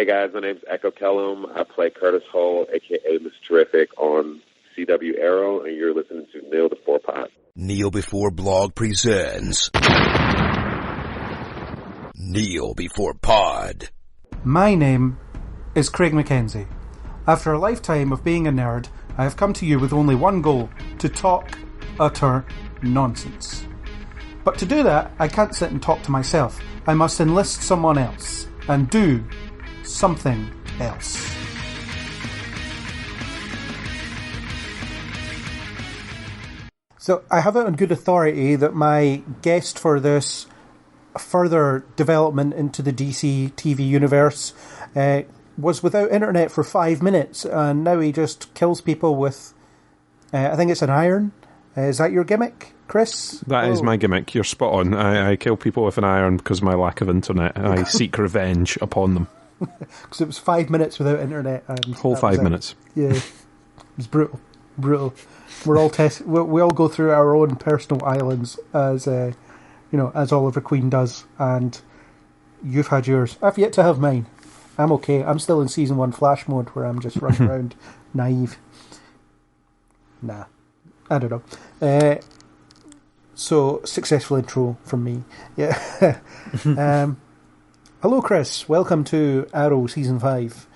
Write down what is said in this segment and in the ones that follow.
Hey guys, my name's Echo Kellum. I play Curtis Hull, aka Mr. Terrific, on CW Arrow, and you're listening to Kneel Before Pod. Kneel Before Blog presents Kneel Before Pod. My name is Craig Mackenzie. After a lifetime of being a nerd, I have come to you with only one goal: to talk utter nonsense. But to do that, I can't sit and talk to myself. I must enlist someone else and do something else. So I have it on good authority that my guest for this further development into the DC TV universe was without internet for 5 minutes, and now he just kills people with, I think it's an iron. Is that your gimmick, Chris? That is my gimmick. You're spot on. I kill people with an iron because of my lack of internet. I seek revenge upon them. Because it was 5 minutes without internet. And whole 5 minutes. Yeah. It was brutal. Brutal. We're all we all go through our own personal islands as as Oliver Queen does, and you've had yours. I've yet to have mine. I'm okay. I'm still in season 1 Flash mode where I'm just running around naive. Nah. I don't know. So, successful intro from me. Yeah. Hello, Chris. Welcome to Arrow Season 5.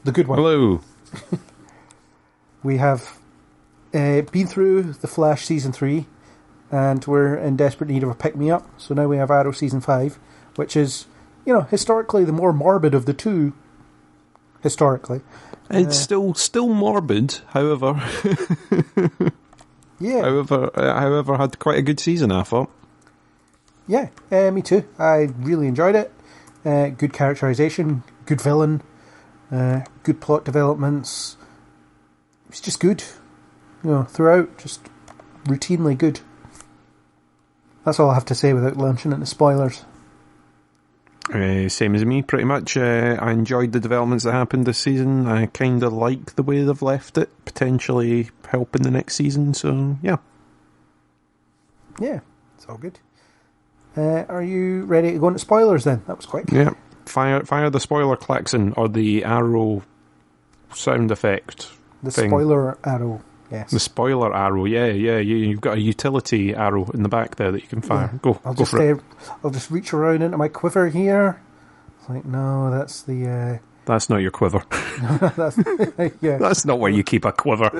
The good one. Hello. We have been through the Flash Season 3, and we're in desperate need of a pick-me-up. So now we have Arrow Season 5, which is, historically the more morbid of the two. Historically. It's still morbid, however. Yeah. However, had quite a good season, I thought. Yeah, me too. I really enjoyed it. Good characterization, good villain, good plot developments. It's just good. Throughout, just routinely good. That's all I have to say without launching into spoilers. Same as me, pretty much. I enjoyed the developments that happened this season. I kind of like the way they've left it, potentially helping the next season, so yeah. Yeah, it's all good. Are you ready to go into spoilers then? That was quick. Yeah, fire the spoiler klaxon, or the arrow sound effect. The thing. Spoiler arrow, yes. The spoiler arrow, yeah. You've got a utility arrow in the back there that you can fire. Yeah. Go for it. I'll just reach around into my quiver here. It's like, no, that's the... That's not your quiver. Yeah. That's not where you keep a quiver.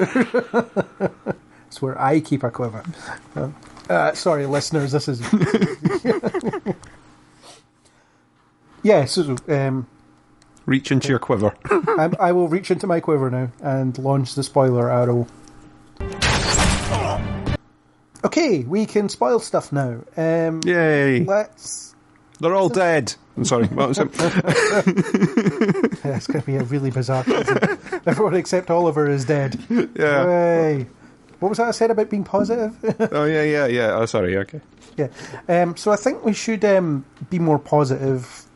It's where I keep a quiver. Sorry, listeners, this is... Yeah, so... Reach into your quiver. I will reach into my quiver now and launch the spoiler arrow. Okay, we can spoil stuff now. Yay! They're all dead. I'm sorry, what was it? Yeah, it's going to be a really bizarre season. Everyone except Oliver is dead. Yeah. Hooray. What was that I said about being positive? Oh, yeah. Oh, sorry, okay. Yeah. So I think we should be more positive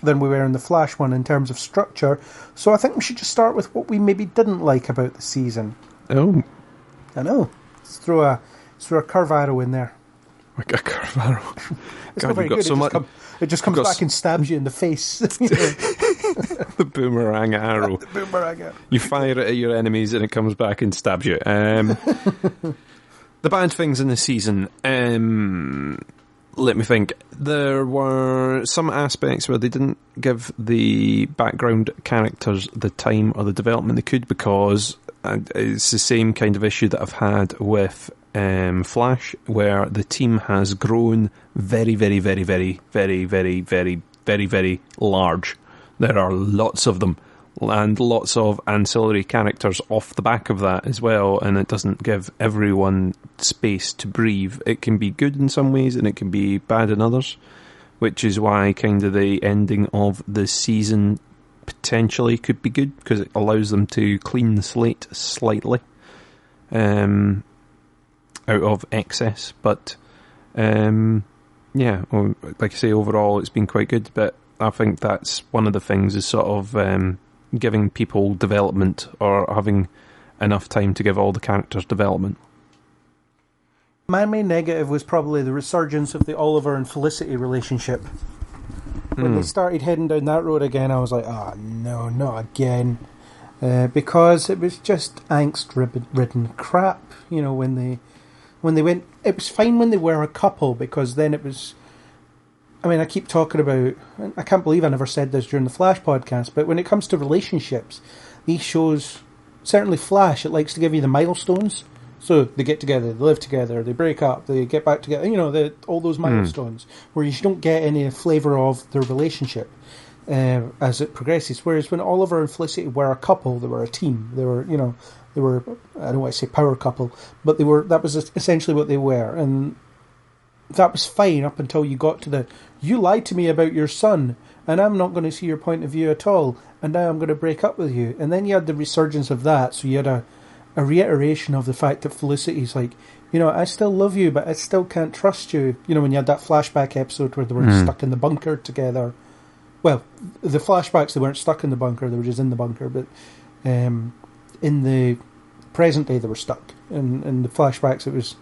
than we were in the Flash one in terms of structure. So I think we should just start with what we maybe didn't like about the season. Oh. I know. Let's throw a curve arrow in there. Like a curve arrow. God, you've got so much. It just comes back and stabs you in the face. The boomerang arrow. The boomerang arrow. You fire it at your enemies and it comes back and stabs you. The bad things in the season. Let me think. There were some aspects where they didn't give the background characters the time or the development they could, because it's the same kind of issue that I've had with Flash, where the team has grown very, very, very, very, very, very, very, very, very large. There are lots of them, and lots of ancillary characters off the back of that as well, and it doesn't give everyone space to breathe. It can be good in some ways and it can be bad in others, which is why kind of the ending of the season potentially could be good, because it allows them to clean the slate slightly out of excess. But yeah, well, like I say, overall it's been quite good, but I think that's one of the things, is sort of giving people development, or having enough time to give all the characters development. My main negative was probably the resurgence of the Oliver and Felicity relationship. when they started heading down that road again, I was like, oh no, not again. Because it was just angst-ridden crap. You know, when they went, it was fine when they were a couple, because then it was. I mean, I keep talking about. I can't believe I never said this during the Flash podcast, but when it comes to relationships, these shows, certainly Flash, it likes to give you the milestones. So they get together, they live together, they break up, they get back together. You know, all those milestones where you don't get any flavour of their relationship as it progresses. Whereas when Oliver and Felicity were a couple, they were a team. They were, you know, I don't want to say power couple, but they were. That was essentially what they were, and that was fine up until you got to the. You lied to me about your son, and I'm not going to see your point of view at all, and now I'm going to break up with you. And then you had the resurgence of that, so you had a reiteration of the fact that Felicity's like, you know, I still love you, but I still can't trust you. You know, when you had that flashback episode where they were stuck in the bunker together. Well, the flashbacks, they weren't stuck in the bunker, they were just in the bunker, but in the present day they were stuck. In the flashbacks, it was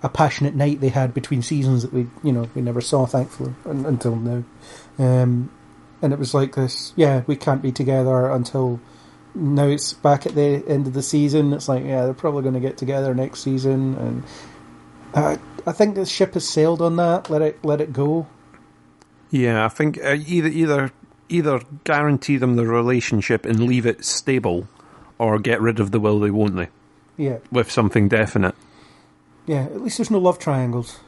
a passionate night they had between seasons that we never saw, thankfully, until now. And it was like this, we can't be together until... Now it's back at the end of the season. It's like, they're probably going to get together next season, and I think the ship has sailed on that. Let it go. Yeah, I think either guarantee them the relationship and leave it stable, or get rid of the will they, won't they? Yeah, with something definite. Yeah, at least there's no love triangles.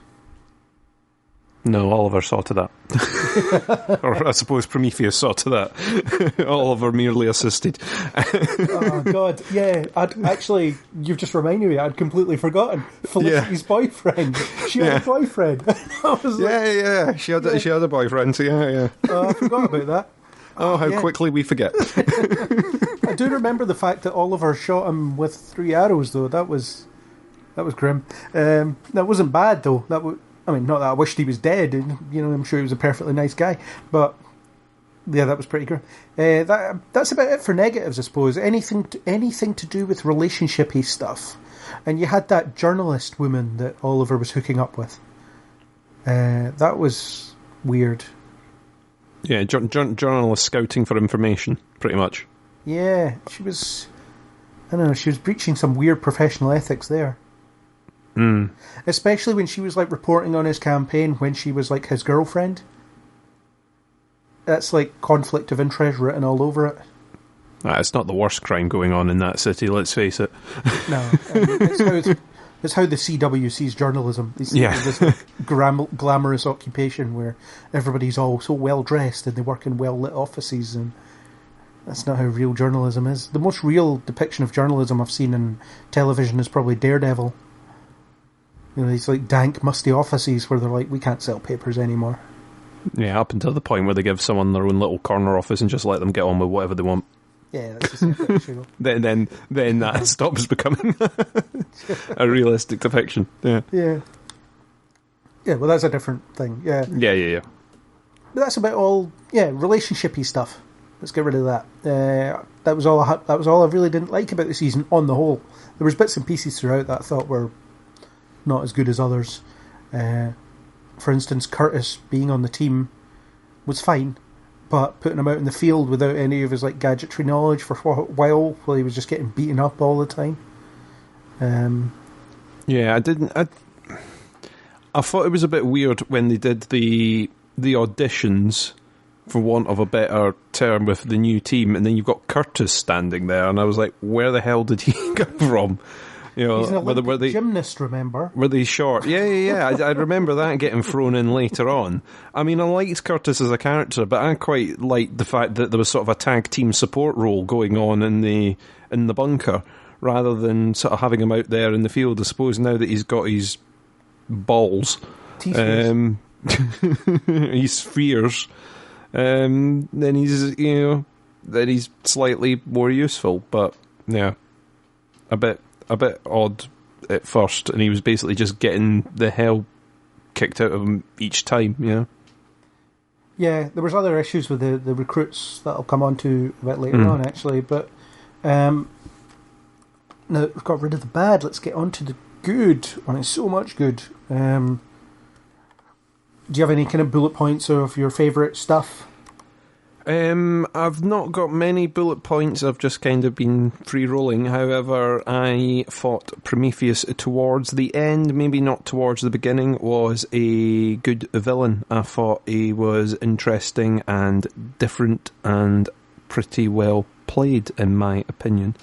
No, Oliver saw to that. Or I suppose Prometheus saw to that. Oliver merely assisted. Oh, God. Yeah, you've just reminded me, I'd completely forgotten. Felicity's boyfriend. She had a boyfriend. She had a boyfriend, so yeah. Oh, I forgot about that. Oh, how quickly we forget. I do remember the fact that Oliver shot him with 3 arrows, though. That was grim. That wasn't bad, though. Not that I wished he was dead. I'm sure he was a perfectly nice guy. But, yeah, that was pretty grim. That's about it for negatives, I suppose. Anything to do with relationship-y stuff. And you had that journalist woman that Oliver was hooking up with. That was weird. Yeah, journalist scouting for information, pretty much. Yeah, she was breaching some weird professional ethics there. Especially when she was like reporting on his campaign when she was like his girlfriend. That's like conflict of interest written all over it. It's not the worst crime going on in that city, let's face it. No, it's how the CW sees journalism. They see this glamorous occupation where everybody's all so well dressed and they work in well lit offices, and that's not how real journalism is. The most real depiction of journalism I've seen in television is probably Daredevil. You know, these like dank, musty offices where they're like, we can't sell papers anymore. Yeah, up until the point where they give someone their own little corner office and just let them get on with whatever they want. Yeah, that's just a show. Then that stops becoming a realistic depiction. Yeah. Yeah. Yeah, well, that's a different thing. Yeah. Yeah. But that's about all. Yeah, relationship-y stuff. Let's get rid of that. That was all. That was all I really didn't like about the season on the whole. There was bits and pieces throughout that I thought were not as good as others. For instance, Curtis being on the team was fine, but putting him out in the field without any of his like gadgetry knowledge for a while he was just getting beaten up all the time. Yeah, I thought it was a bit weird when they did the auditions, for want of a better term, with the new team, and then you've got Curtis standing there, and I was like, where the hell did he come from? You know, he's an Olympic gymnast, remember? Were they short? Yeah. I remember that getting thrown in later on. I mean, I liked Curtis as a character, but I quite liked the fact that there was sort of a tag team support role going on in the bunker, rather than sort of having him out there in the field. I suppose now that he's got his balls, his fears, then he's slightly more useful. But yeah, a bit odd at first, and he was basically just getting the hell kicked out of him each time, Yeah, there was other issues with the recruits that I'll come on to a bit later on, actually, but now we've got rid of the bad, let's get on to the good, and it's so much good. Do you have any kind of bullet points of your favourite stuff? I've not got many bullet points. I've just kind of been free-rolling. However, I thought Prometheus towards the end, maybe not towards the beginning, was a good villain. I thought he was interesting and different and pretty well played, in my opinion.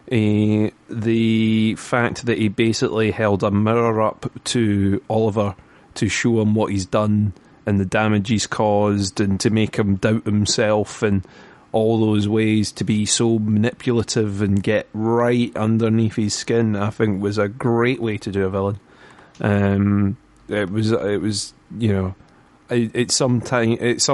The fact that he basically held a mirror up to Oliver to show him what he's done and the damage he's caused, and to make him doubt himself, and all those ways to be so manipulative and get right underneath his skin, I think was a great way to do a villain. It was at some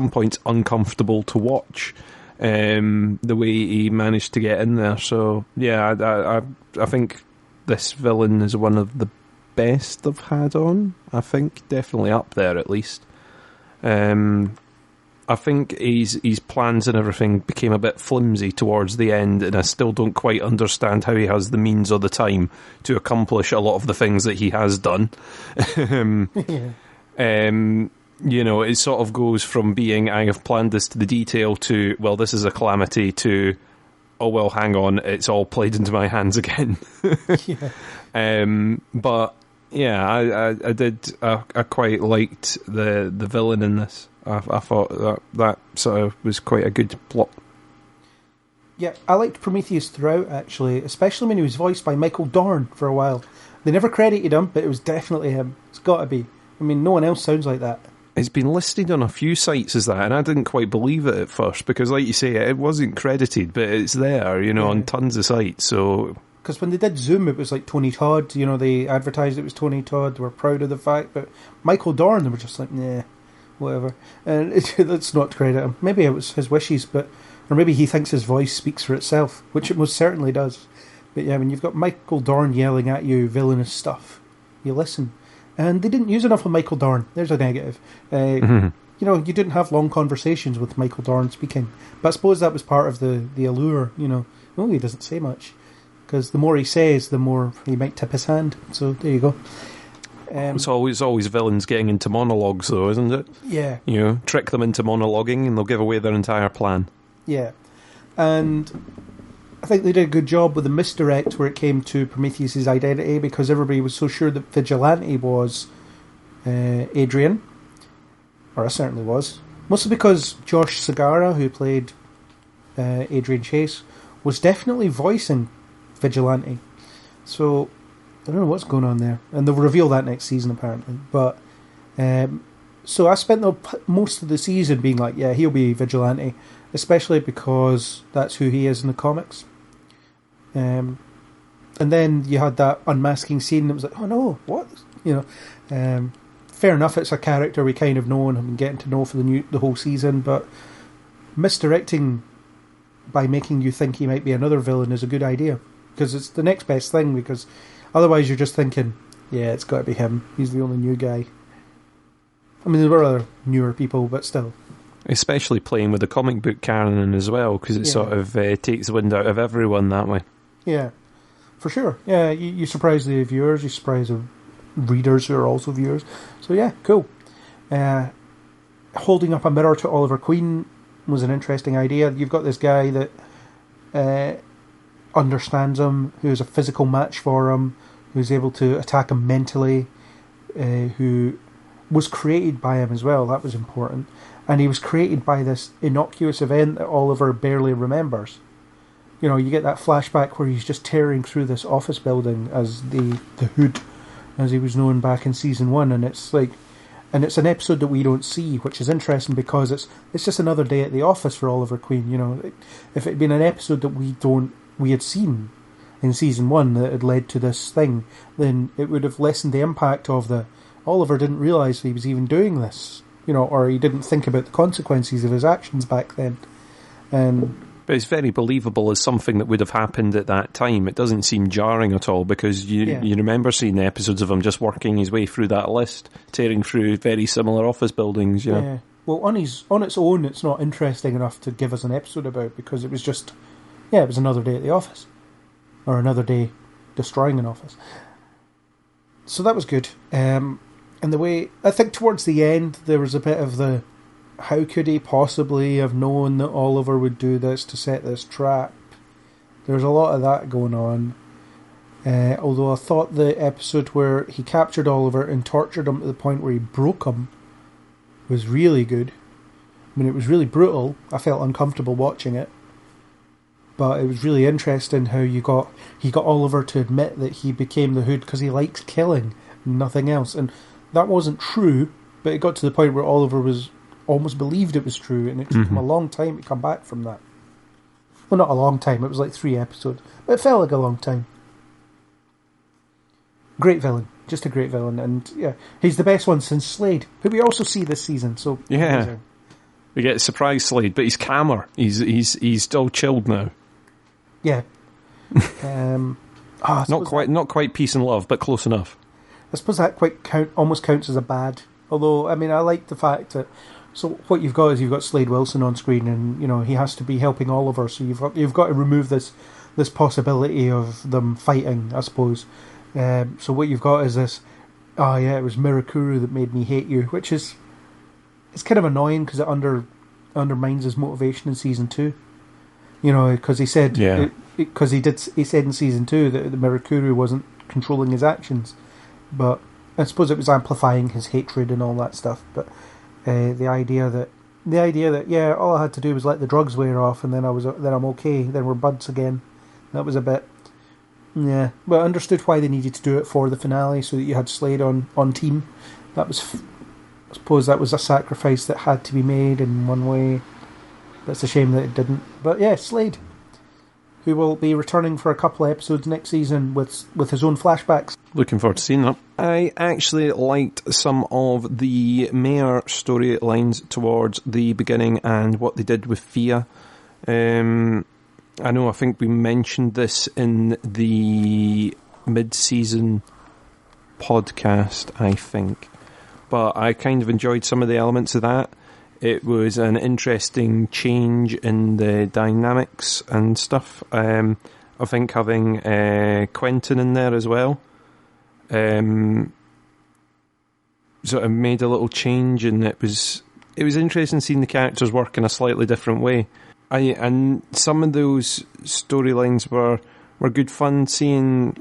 points uncomfortable to watch, the way he managed to get in there. So yeah, I think this villain is one of the best I've had on. I think definitely up there at least. I think his plans and everything became a bit flimsy towards the end, and I still don't quite understand how he has the means or the time to accomplish a lot of the things that he has done. It sort of goes from being, I have planned this to the detail, to, well, this is a calamity, to, oh, well, hang on, it's all played into my hands again. But yeah, I quite liked the villain in this. I thought that sort of was quite a good plot. Yeah, I liked Prometheus throughout, actually, especially when he was voiced by Michael Dorn for a while. They never credited him, but it was definitely him. It's got to be. I mean, no one else sounds like that. It's been listed on a few sites as that, and I didn't quite believe it at first, because like you say, it wasn't credited, but it's there, on tons of sites, so... Because when they did Zoom, it was like Tony Todd. They advertised it was Tony Todd. They were proud of the fact. But Michael Dorn, they were just like, nah, whatever. And let's not credit him. Maybe it was his wishes, or maybe he thinks his voice speaks for itself, which it most certainly does. But yeah, when you've got Michael Dorn yelling at you villainous stuff, you listen. And they didn't use enough of Michael Dorn. There's a negative. You didn't have long conversations with Michael Dorn speaking. But I suppose that was part of the allure, Oh, he doesn't say much. Because the more he says, the more he might tip his hand. So there you go. It's always villains getting into monologues, though, isn't it? Yeah. Trick them into monologuing, and they'll give away their entire plan. Yeah. And I think they did a good job with the misdirect where it came to Prometheus' identity, because everybody was so sure that Vigilante was Adrian. Or I certainly was. Mostly because Josh Segarra, who played Adrian Chase, was definitely voicing Vigilante. So I don't know what's going on there, and they'll reveal that next season apparently. But so I spent most of the season being like, yeah, he'll be Vigilante, especially because that's who he is in the comics. And then you had that unmasking scene that was like, oh no, what? Fair enough, it's a character we kind of know and have been getting to know for the whole season, but misdirecting by making you think he might be another villain is a good idea. Because it's the next best thing, because otherwise you're just thinking, yeah, it's got to be him. He's the only new guy. I mean, there were other newer people, but still. Especially playing with the comic book canon as well, because it sort of takes the wind out of everyone that way. Yeah, for sure. Yeah, you surprise the viewers, you surprise the readers who are also viewers. So yeah, cool. Holding up a mirror to Oliver Queen was an interesting idea. You've got this guy that understands him, who's a physical match for him, who's able to attack him mentally, who was created by him as well. That was important. And he was created by this innocuous event that Oliver barely remembers. You get that flashback where he's just tearing through this office building as the Hood, as he was known back in season 1, and it's an episode that we don't see, which is interesting because it's just another day at the office for Oliver Queen. If it had been an episode that we had seen in season 1 that had led to this thing, then it would have lessened the impact of the Oliver didn't realise he was even doing this, or he didn't think about the consequences of his actions back then. But it's very believable as something that would have happened at that time. It doesn't seem jarring at all, because you remember seeing the episodes of him just working his way through that list, tearing through very similar office buildings. Yeah. Well, on its own, it's not interesting enough to give us an episode about, because it was just, it was another day at the office, or another day destroying an office. So that was good. And the way, I think towards the end, there was a bit of how could he possibly have known that Oliver would do this to set this trap? There's a lot of that going on. Although I thought the episode where he captured Oliver and tortured him to the point where he broke him was really good. I mean, it was really brutal. I felt uncomfortable watching it. But it was really interesting how he got Oliver to admit that he became the Hood because he likes killing and nothing else. And that wasn't true, but it got to the point where Oliver was almost believed it was true, and it took him a long time to come back from that. Well, not a long time, it was like 3 episodes, but it felt like a long time. Great villain, just a great villain, and yeah, he's the best one since Slade, who we also see this season. So yeah, amazing. We get surprise Slade, but he's calmer. He's still chilled now. Yeah. Not quite peace and love, but close enough. I suppose that almost counts as a bad. Although, I mean, I like the fact that. So what you've got is you've got Slade Wilson on screen, and he has to be helping Oliver. So you've got to remove this possibility of them fighting, I suppose. So what you've got is this. Oh yeah, it was Mirakuru that made me hate you, which is it's kind of annoying because it undermines his motivation in season 2. Because he said he said in season 2 that the Mirakuru wasn't controlling his actions, but I suppose it was amplifying his hatred and all that stuff. But the idea that yeah, all I had to do was let the drugs wear off, and then I'm okay. Then we're buds again. That was a bit, yeah. But I understood why they needed to do it for the finale, so that you had Slade on team. That was, I suppose, that was a sacrifice that had to be made in one way. But it's a shame that it didn't. But yeah, Slade, who will be returning for a couple of episodes next season with his own flashbacks. Looking forward to seeing that. I actually liked some of the Mayor storylines towards the beginning and what they did with Thea. I think we mentioned this in the mid-season podcast, I think. But I kind of enjoyed some of the elements of that. It was an interesting change in the dynamics and stuff. I think having Quentin in there as well sort of made a little change, and it was interesting seeing the characters work in a slightly different way. And some of those storylines were good fun. Seeing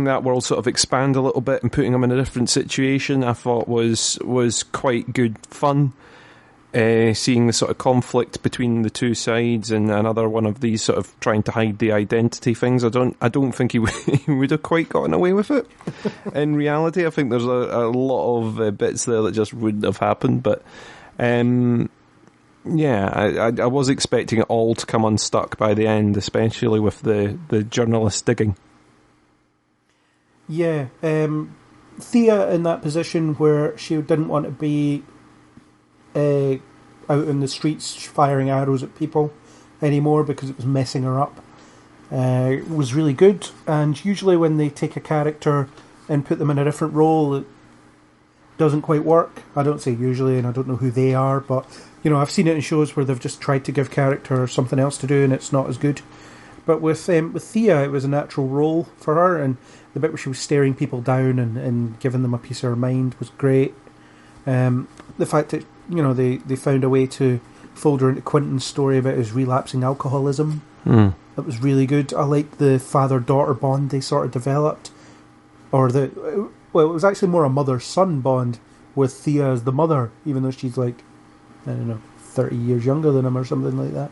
that world sort of expand a little bit and putting them in a different situation, I thought was quite good fun. Seeing the sort of conflict between the two sides, and another one of these sort of trying to hide the identity things. I don't think he would have quite gotten away with it. In reality, I think there's a lot of bits there that just wouldn't have happened. But yeah, I was expecting it all to come unstuck by the end, especially with the journalist digging. Yeah, Thea in that position where she didn't want to be out in the streets firing arrows at people anymore because it was messing her up. It was really good, and usually when they take a character and put them in a different role, it doesn't quite work. I don't say usually, and I don't know who they are, but I've seen it in shows where they've just tried to give character something else to do and it's not as good. But with Thea, it was a natural role for her, and the bit where she was staring people down and giving them a piece of her mind was great. The fact that they found a way to fold her into Quentin's story about his relapsing alcoholism. That was really good. I liked the father-daughter bond they sort of developed. It was actually more a mother-son bond with Thea as the mother, even though she's like, I don't know, 30 years younger than him or something like that.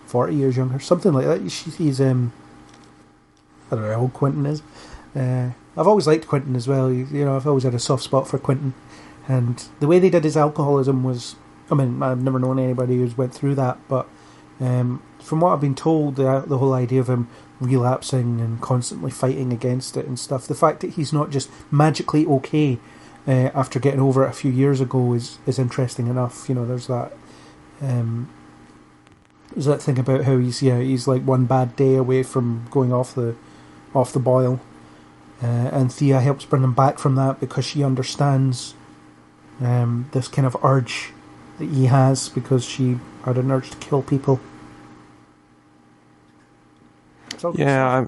40 years younger, something like that. He's I don't know how old Quentin is. I've always liked Quentin as well. I've always had a soft spot for Quentin. And the way they did his alcoholism was, I mean, I've never known anybody who's went through that, but from what I've been told, the whole idea of him relapsing and constantly fighting against it and stuff, the fact that he's not just magically okay after getting over it a few years ago is interesting enough. There's that thing about how he's like one bad day away from going off the boil, and Thea helps bring him back from that because she understands this kind of urge that he has because she had an urge to kill people. I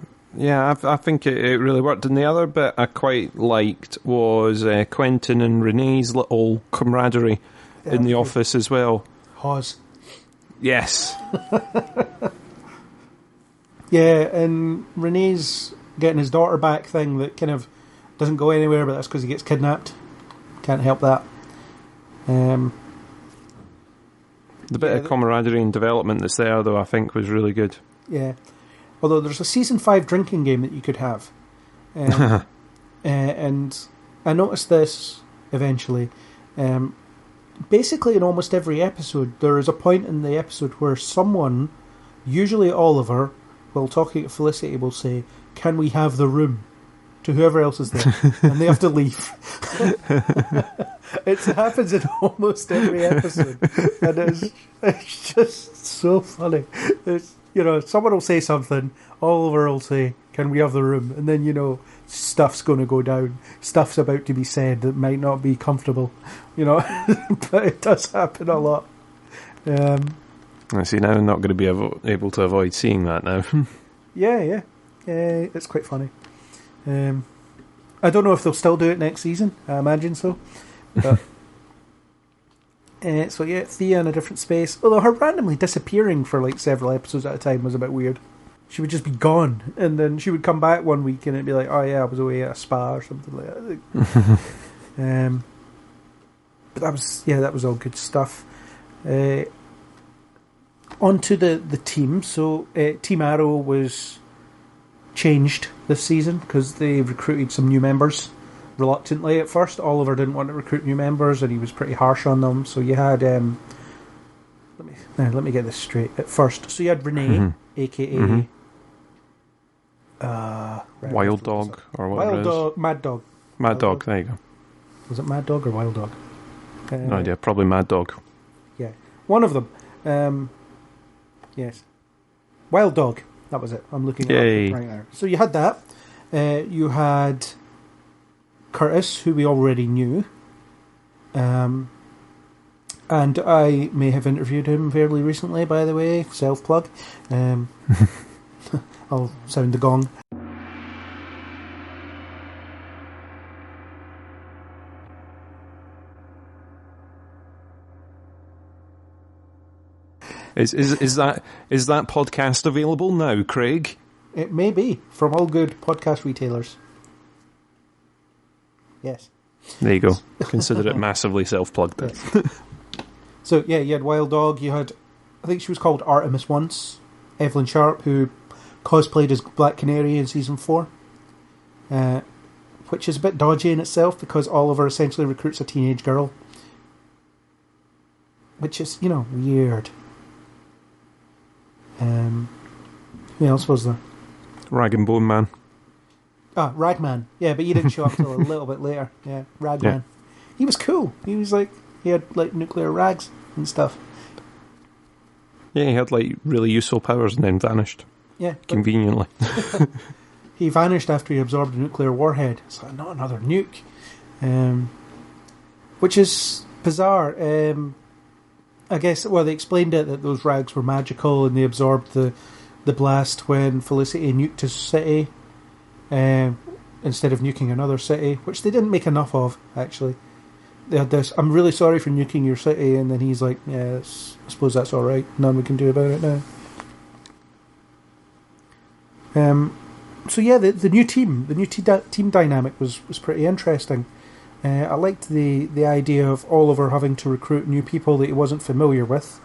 think it really worked. And the other bit I quite liked was Quentin and Renee's little camaraderie in the office as well. Pause. Yes. Yeah, and Renee's getting his daughter back thing that kind of doesn't go anywhere, but that's because he gets kidnapped. Can't help that. The bit of camaraderie and development that's there, though, I think was really good. Yeah. Although there's a Season 5 drinking game that you could have. And I noticed this eventually. Basically, in almost every episode, there is a point in the episode where someone, usually Oliver, while talking to Felicity, will say, "Can we have the room?" to whoever else is there, and they have to leave. It happens in almost every episode, and it's just so funny. It's, someone will say something, Oliver will say, "Can we have the room?" and then stuff's going to go down. Stuff's about to be said that might not be comfortable, but it does happen a lot. I see. Now I'm not going to be able to avoid seeing that now. Yeah, it's quite funny. I don't know if they'll still do it next season. I imagine so. But, so yeah, Thea in a different space. Although her randomly disappearing for like several episodes at a time was a bit weird. She would just be gone, and then she would come back one week, and it'd be like, "Oh yeah, I was away at a spa or something like that." But that was all good stuff. On to the team. So Team Arrow was changed this season because they recruited some new members reluctantly at first. Oliver didn't want to recruit new members, and he was pretty harsh on them. So you had let me get this straight at first. So you had Renee, aka Wild Dog, or what Wild it is. Dog, Mad Dog. Mad Dog, there you go. Was it Mad Dog or Wild Dog? No idea, probably Mad Dog. Yeah, one of them. Yes, Wild Dog. That was it. I'm looking at it right now. So you had that. You had Curtis, who we already knew. And I may have interviewed him fairly recently, by the way. Self-plug. I'll sound the gong. Is that podcast available now, Craig? It may be, from all good podcast retailers. Yes. There you go. Consider it massively self-plugged then. Yes. So, yeah, you had Wild Dog, you had, I think she was called Artemis once, Evelyn Sharp, who cosplayed as Black Canary in Season 4, which is a bit dodgy in itself, because Oliver essentially recruits a teenage girl, which is, weird. Who else was there? Rag and Bone Man. Ragman. Yeah, but he didn't show up till a little bit later. Yeah, Ragman. Yeah. He was cool. He was he had nuclear rags and stuff. Yeah, he had really useful powers and then vanished. Yeah. Conveniently. He vanished after he absorbed a nuclear warhead. So not another nuke. Which is bizarre. I guess, they explained it that those rags were magical and they absorbed the blast when Felicity nuked his city instead of nuking another city, which they didn't make enough of, actually. They had this, "I'm really sorry for nuking your city," and then he's like, "Yeah, I suppose that's alright. None we can do about it now." So yeah, the new team, team dynamic was pretty interesting. I liked the idea of Oliver having to recruit new people that he wasn't familiar with,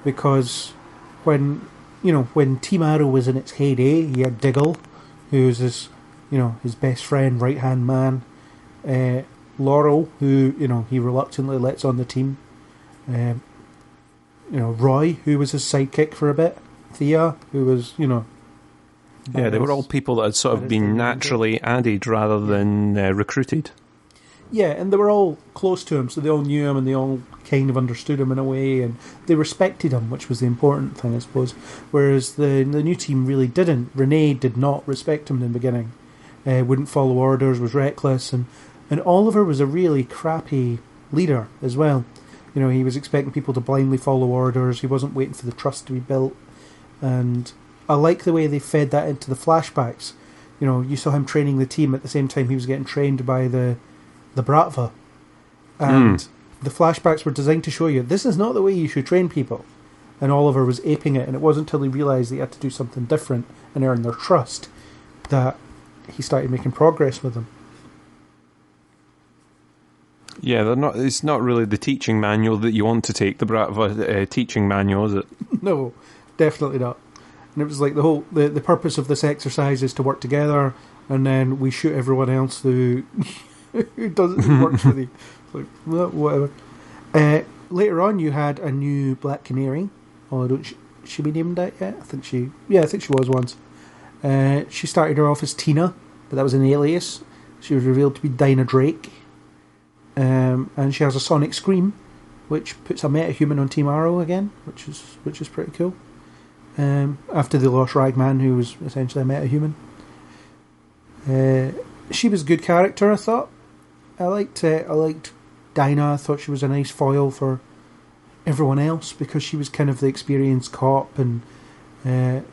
because when Team Arrow was in its heyday, he had Diggle, who was his best friend, right hand man. Laurel, who he reluctantly lets on the team. Roy, who was his sidekick for a bit. Thea, who was yeah, they were all people that had sort of been naturally added rather than recruited. Yeah, and they were all close to him, so they all knew him and they all kind of understood him in a way, and they respected him, which was the important thing, I suppose. Whereas the new team really didn't. Renee did not respect him in the beginning. Wouldn't follow orders, was reckless, and Oliver was a really crappy leader as well. He was expecting people to blindly follow orders, he wasn't waiting for the trust to be built, and I like the way they fed that into the flashbacks. You saw him training the team at the same time he was getting trained by the Bratva. And the flashbacks were designed to show you this is not the way you should train people. And Oliver was aping it, and it wasn't until he realised that he had to do something different and earn their trust that he started making progress with them. Yeah, they're not. It's not really the teaching manual that you want to take the brat of a teaching manual, is it? No, definitely not. And it was like the purpose of this exercise is to work together, and then we shoot everyone else who doesn't work with you. It's like, well, whatever. Later on, you had a new Black Canary. Although don't she be named that yet? I think she was once. She started her off as Tina, but that was an alias. She was revealed to be Dinah Drake. And she has a sonic scream, which puts a metahuman on Team Arrow again, which is pretty cool. After they lost Ragman, who was essentially a metahuman. She was a good character, I thought. I liked Dinah. I thought she was a nice foil for everyone else because she was kind of the experienced cop, and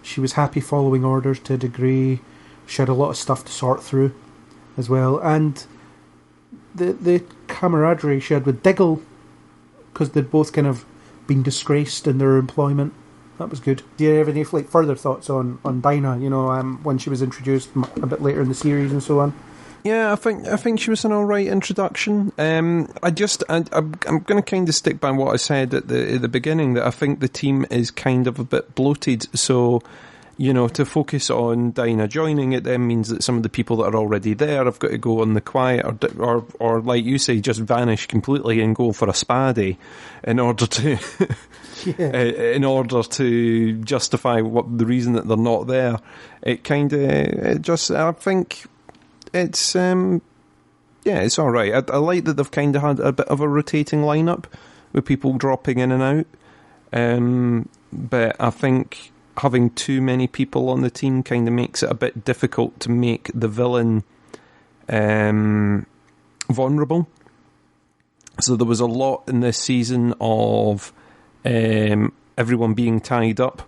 she was happy following orders to a degree. She had a lot of stuff to sort through as well, and the camaraderie she had with Diggle, because they'd both kind of been disgraced in their employment. That was good. Do you have any further thoughts on Dinah? When she was introduced a bit later in the series and so on. Yeah, I think she was an alright introduction. I'm going to kind of stick by what I said at the beginning, that I think the team is kind of a bit bloated. So, to focus on Dinah joining it then means that some of the people that are already there have got to go on the quiet, or like you say, just vanish completely and go for a spa day in order to in order to justify the reason that they're not there. I think it's it's all right. I like that they've kind of had a bit of a rotating lineup with people dropping in and out. But I think having too many people on the team kind of makes it a bit difficult to make the villain vulnerable. So there was a lot in this season of everyone being tied up,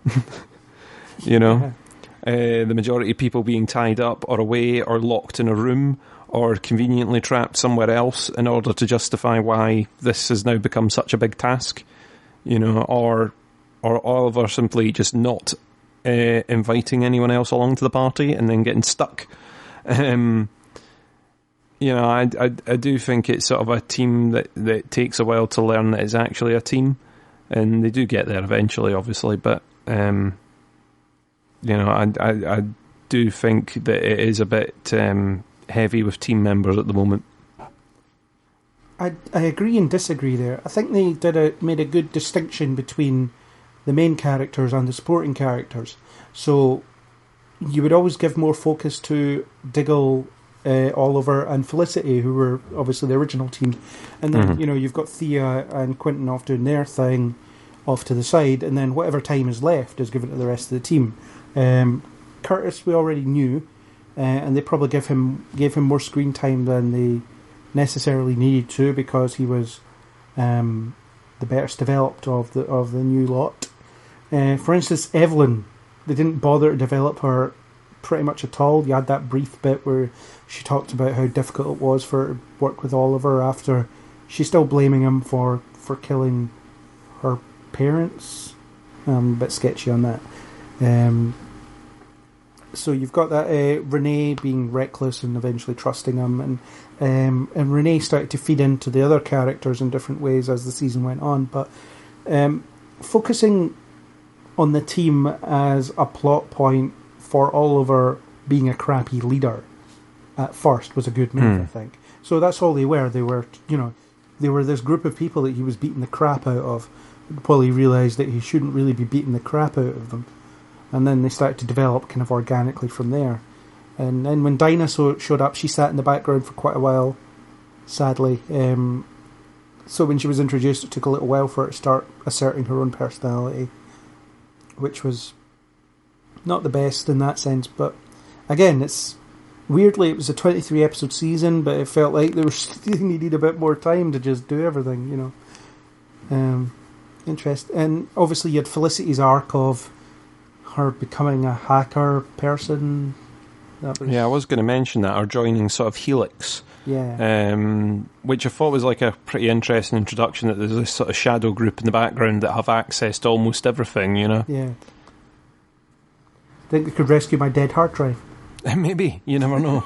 the majority of people being tied up or away or locked in a room or conveniently trapped somewhere else in order to justify why this has now become such a big task, or Oliver simply just not inviting anyone else along to the party and then getting stuck. I do think it's sort of a team that takes a while to learn that it's actually a team, and they do get there eventually, obviously, but I do think that it is a bit heavy with team members at the moment. I agree and disagree there. I think they made a good distinction between the main characters and the supporting characters. So you would always give more focus to Diggle, Oliver and Felicity, who were obviously the original team. And then, you've got Thea and Quentin off doing their thing off to the side, and then whatever time is left is given to the rest of the team. Curtis we already knew, and they probably gave him more screen time than they necessarily needed to, because he was the best developed of the new lot. For instance, Evelyn, they didn't bother to develop her pretty much at all. You had that brief bit where she talked about how difficult it was for her to work with Oliver after she's still blaming him for killing her parents. A bit sketchy on that. So you've got that Renee being reckless and eventually trusting him, and Renee started to feed into the other characters in different ways as the season went on. But focusing on the team as a plot point for Oliver being a crappy leader at first was a good move, I think. So that's all they were. They were, they were this group of people that he was beating the crap out of. Until he realised that he shouldn't really be beating the crap out of them. And then they started to develop kind of organically from there. And then when Dinah showed up, she sat in the background for quite a while, sadly. So when she was introduced, it took a little while for her to start asserting her own personality, which was not the best in that sense. But again, weirdly, it was a 23 episode season, but it felt like they needed a bit more time to just do everything, Interesting. And obviously you had Felicity's arc of her becoming a hacker person That was, Yeah, I was going to mention that, or joining sort of Helix. Yeah. Which I thought was like a pretty interesting introduction, that there's this sort of shadow group in the background that have access to almost everything, you know? Yeah. Think they could rescue my dead hard drive? Maybe, you never know.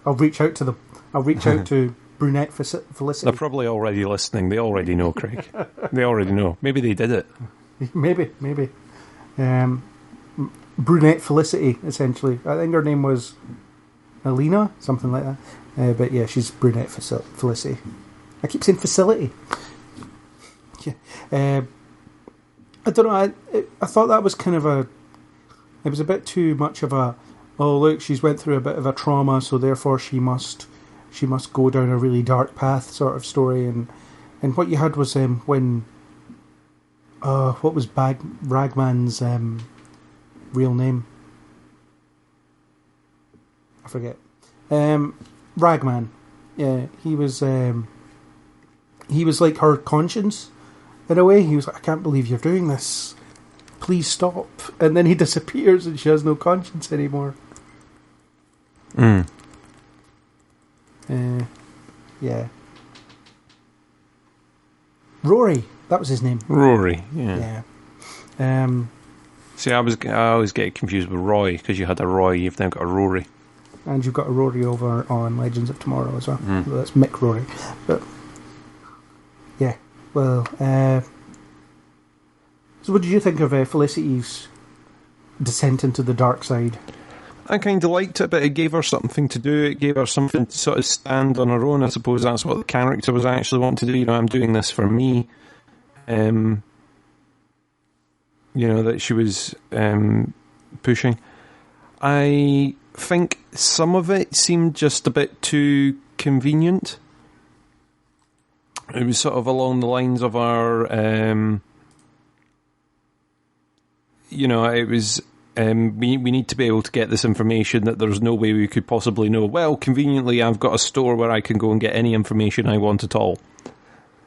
I'll reach out to them. I'll reach out to Brunette Felicity. They're probably already listening. They already know, Craig. They already know. Maybe they did it. Maybe. Brunette Felicity, essentially. I think her name was Alina, something like that. But yeah, she's Brunette Felicity. I keep saying facility. Yeah. I don't know. I thought that was kind of it was a bit too much of a, oh look, she's went through a bit of a trauma, so therefore she must go down a really dark path sort of story. And what you had was when what was Ragman's real name? I forget. Ragman. Yeah, he was like her conscience in a way. He was like, I can't believe you're doing this. Please stop. And then he disappears and she has no conscience anymore. Yeah. Rory. That was his name. Rory, yeah. Yeah. See, I always get confused with Roy, because you had a Roy, you've now got a Rory. And you've got a Rory over on Legends of Tomorrow as well. Well, that's Mick Rory. But yeah, well, so what did you think of Felicity's descent into the dark side? I kind of liked it, but it gave her something to do. It gave her something to sort of stand on her own. I suppose that's what the character was actually wanting to do. You know, I'm doing this for me. You know, that she was pushing. I think some of it seemed just a bit too convenient. It was sort of along the lines of our, you know, it was, we need to be able to get this information that there's no way we could possibly know. Well, conveniently, I've got a store where I can go and get any information I want at all.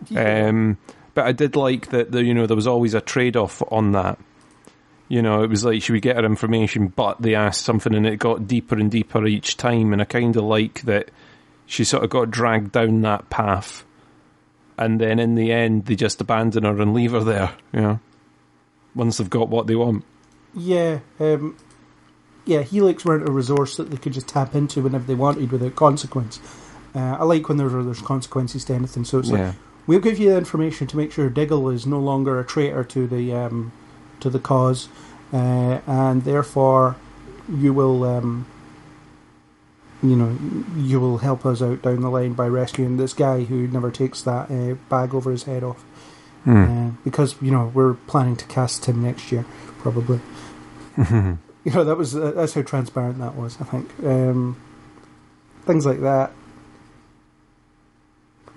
Yeah. But I did like that, you know, there was always a trade-off on that. You know, it was like, should we get her information, but they asked something and it got deeper and deeper each time, and I kind of like that she sort of got dragged down that path, and then in the end they just abandon her and leave her there, you know, once they've got what they want. Yeah, Helix weren't a resource that they could just tap into whenever they wanted without consequence. I like when there's consequences to anything, so it's like, we'll give you the information to make sure Diggle is no longer a traitor to the cause, and therefore you will, you will help us out down the line by rescuing this guy who never takes that bag over his head off. Because, you know, we're planning to cast him next year, probably. You know, that's how transparent that was, I think. Things like that.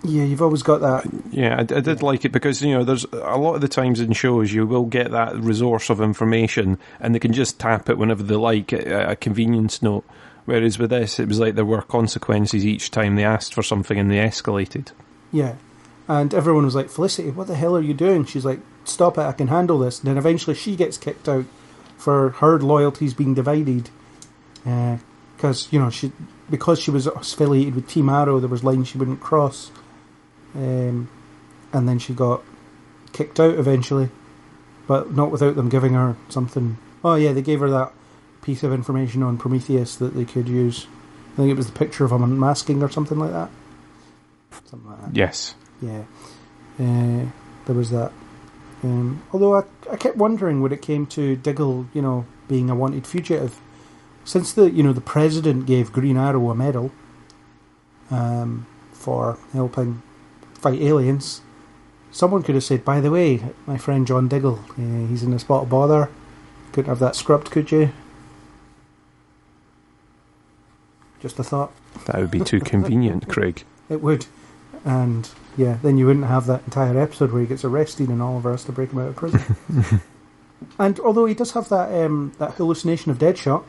Yeah, you've always got that. Yeah, I did like it because, you know, there's a lot of the times in shows you will get that resource of information and they can just tap it whenever they like, a convenience note. Whereas with this, it was like there were consequences each time they asked for something and they escalated. Yeah, and everyone was like, Felicity, what the hell are you doing? She's like, stop it, I can handle this. And then eventually she gets kicked out for her loyalties being divided. Because, you know, because she was affiliated with Team Arrow, there was lines she wouldn't cross. And then she got kicked out eventually, but not without them giving her something. Oh yeah, they gave her that piece of information on Prometheus that they could use. I think it was the picture of him unmasking or something like that. Something like that. Yes. Yeah. There was that. Although I kept wondering when it came to Diggle, you know, being a wanted fugitive, since the president gave Green Arrow a medal for helping fight aliens, someone could have said, by the way, my friend John Diggle, he's in a spot of bother. Couldn't have that scrubbed, could you? Just a thought. That would be too convenient, Craig. It would. And yeah, then you wouldn't have that entire episode where he gets arrested and Oliver has to break him out of prison. And although he does have that hallucination of Deadshot.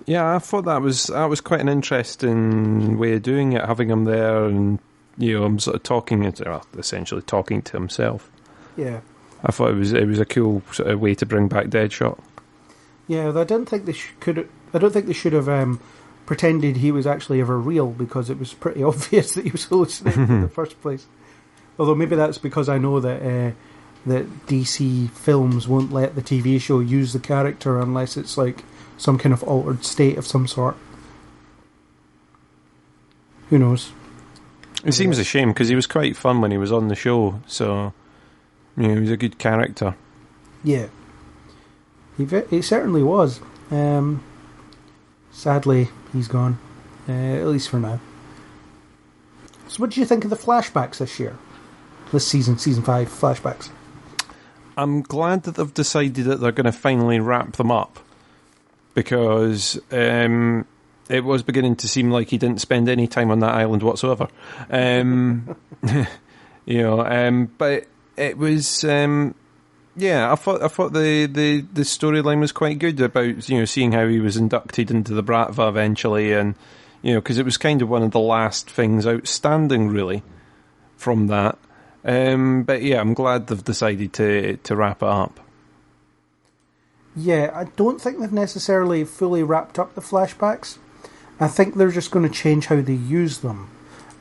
Yeah, I thought that was quite an interesting way of doing it, having him there and, you know, him sort of essentially talking to himself. Yeah. I thought it was a cool sort of way to bring back Deadshot. Yeah, I don't think they could. I don't think they should have pretended he was actually ever real, because it was pretty obvious that he was hallucinating in the first place. Although maybe that's because I know that DC films won't let the TV show use the character unless it's like some kind of altered state of some sort. Who knows? It seems a shame, because he was quite fun when he was on the show, so he was a good character. Yeah. He certainly was. Sadly, he's gone. At least for now. So what do you think of the flashbacks this year? This season 5 flashbacks. I'm glad that they've decided that they're going to finally wrap them up, because it was beginning to seem like he didn't spend any time on that island whatsoever. But it was, I thought the storyline was quite good about seeing how he was inducted into the Bratva eventually, and because it was kind of one of the last things outstanding really from that. But yeah, I'm glad they've decided to wrap it up. Yeah, I don't think they've necessarily fully wrapped up the flashbacks. I think they're just going to change how they use them.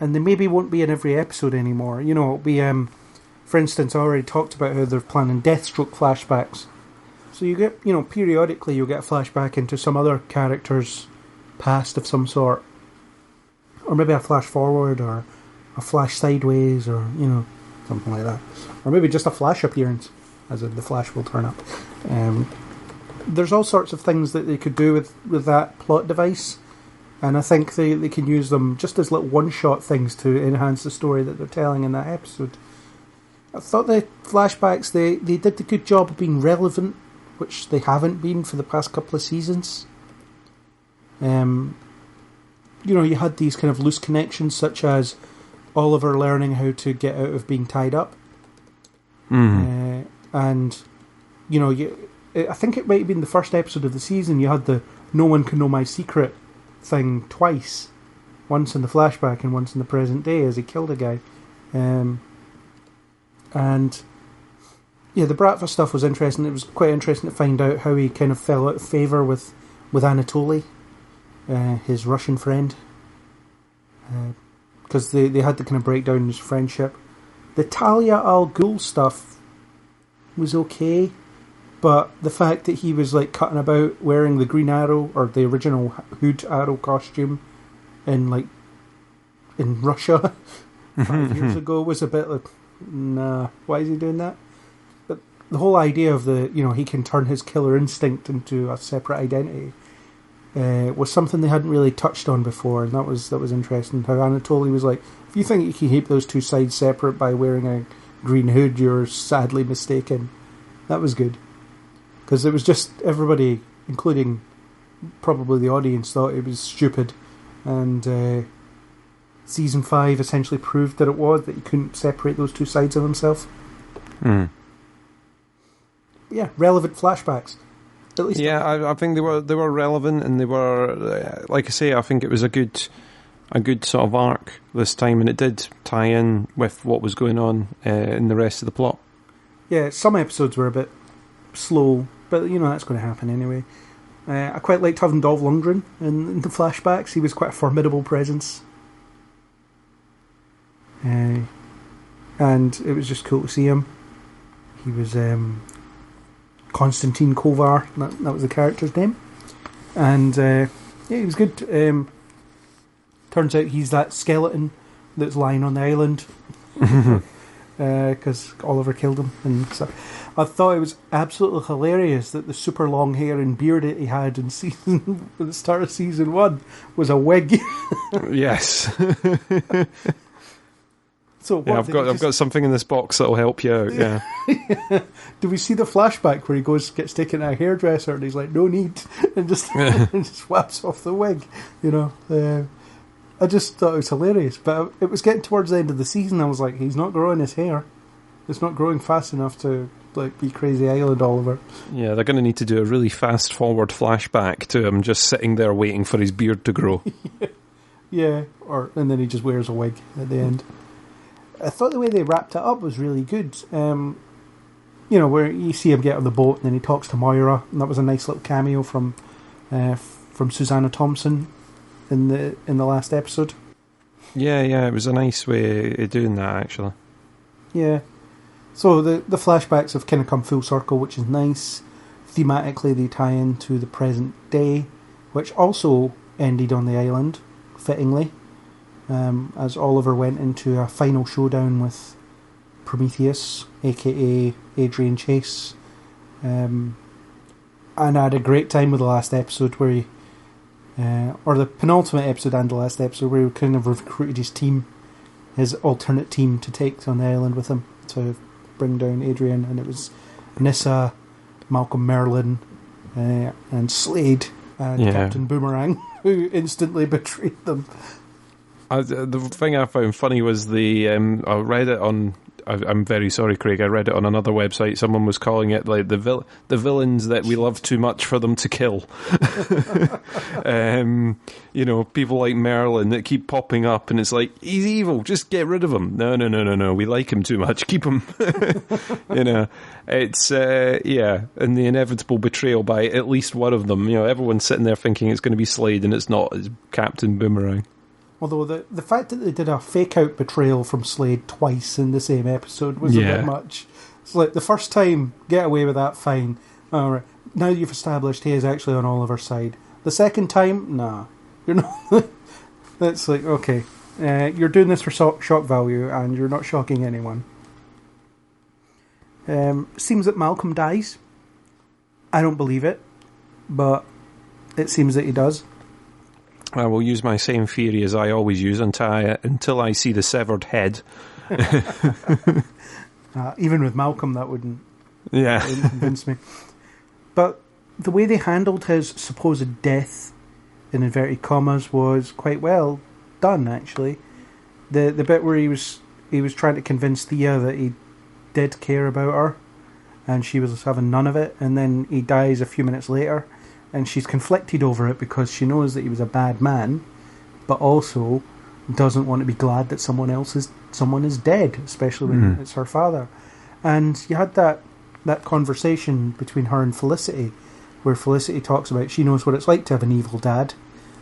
And they maybe won't be in every episode anymore. It'll be, for instance, I already talked about how they're planning Deathstroke flashbacks. So you get, periodically you'll get a flashback into some other character's past of some sort. Or maybe a flash forward, or a flash sideways, or, something like that. Or maybe just a Flash appearance, as in the Flash will turn up. There's all sorts of things that they could do with that plot device, and I think they can use them just as little one-shot things to enhance the story that they're telling in that episode. I thought the flashbacks, they did a good job of being relevant, which they haven't been for the past couple of seasons. You had these kind of loose connections, such as Oliver learning how to get out of being tied up. And, I think it might have been the first episode of the season, you had the "no one can know my secret" thing twice. Once in the flashback and once in the present day as he killed a guy. The Bratva stuff was interesting. It was quite interesting to find out how he kind of fell out of favour with Anatoly, his Russian friend. Because they had to kind of break down his friendship. The Talia al Ghul stuff was okay, but the fact that he was like cutting about wearing the Green Arrow, or the original Hood Arrow costume in Russia 5 years ago was a bit like, nah, why is he doing that? But the whole idea of he can turn his killer instinct into a separate identity was something they hadn't really touched on before, and that was interesting. How Anatoly was like, if you think you can keep those two sides separate by wearing a green hood, you're sadly mistaken. That was good. Because it was just everybody, including probably the audience, thought it was stupid. And Season 5 essentially proved that it was, that you couldn't separate those two sides of himself. Yeah, relevant flashbacks. At least I think they were relevant, and they were, like I say, I think it was a good sort of arc this time, and it did tie in with what was going on in the rest of the plot. Yeah, some episodes were a bit slow, but that's going to happen anyway. I quite liked having Dolph Lundgren in the flashbacks. He was quite a formidable presence. And it was just cool to see him. He was Konstantin Kovar, that was the character's name. And he was good. Turns out he's that skeleton that's lying on the island. Because Oliver killed him. And so I thought it was absolutely hilarious that the super long hair and beard that he had in at the start of season 1 was a wig. Yes. So I've got something in this box that'll help you out. Yeah. Do we see the flashback where he gets taken to a hairdresser and he's like, no need, and just whaps off the wig? I just thought it was hilarious. But it was getting towards the end of the season. I was like, he's not growing his hair. It's not growing fast enough to be Crazy Island Oliver. Yeah, they're going to need to do a really fast forward flashback to him just sitting there waiting for his beard to grow. Yeah, and then he just wears a wig at the end. I thought the way they wrapped it up was really good. where you see him get on the boat and then he talks to Moira, and that was a nice little cameo from Susanna Thompson in the last episode. Yeah, it was a nice way of doing that, actually. Yeah. So the flashbacks have kind of come full circle, which is nice. Thematically, they tie into the present day, which also ended on the island, fittingly, as Oliver went into a final showdown with Prometheus, aka Adrian Chase. And I had a great time with the last episode where he, or the penultimate episode and the last episode, where he kind of recruited his team, his alternate team, to take on the island with him to bring down Adrian, and it was Nyssa, Malcolm Merlin, and Slade, and Captain Boomerang, who instantly betrayed them. The thing I found funny was I read it on. I'm very sorry, Craig. I read it on another website. Someone was calling it like the villains that we love too much for them to kill. People like Merlin that keep popping up, and it's like, he's evil. Just get rid of him. No. We like him too much. Keep him. It's and the inevitable betrayal by at least one of them. Everyone's sitting there thinking it's going to be Slade, and it's not. It's Captain Boomerang. Although the fact that they did a fake-out betrayal from Slade twice in the same episode was a bit much. It's like, the first time, get away with that, fine. All right. Now you've established he is actually on Oliver's side. The second time, nah. You're not. That's like, okay. You're doing this for shock value, and you're not shocking anyone. Seems that Malcolm dies. I don't believe it, but it seems that he does. I will use my same theory as I always use until I see the severed head. Even with Malcolm, that wouldn't convince me. But the way they handled his supposed death, in inverted commas, was quite well done, actually. The bit where he was trying to convince Thea that he did care about her, and she was having none of it, and then he dies a few minutes later. And she's conflicted over it because she knows that he was a bad man, but also doesn't want to be glad that someone is dead, especially when it's her father. And you had that conversation between her and Felicity, where Felicity talks about she knows what it's like to have an evil dad,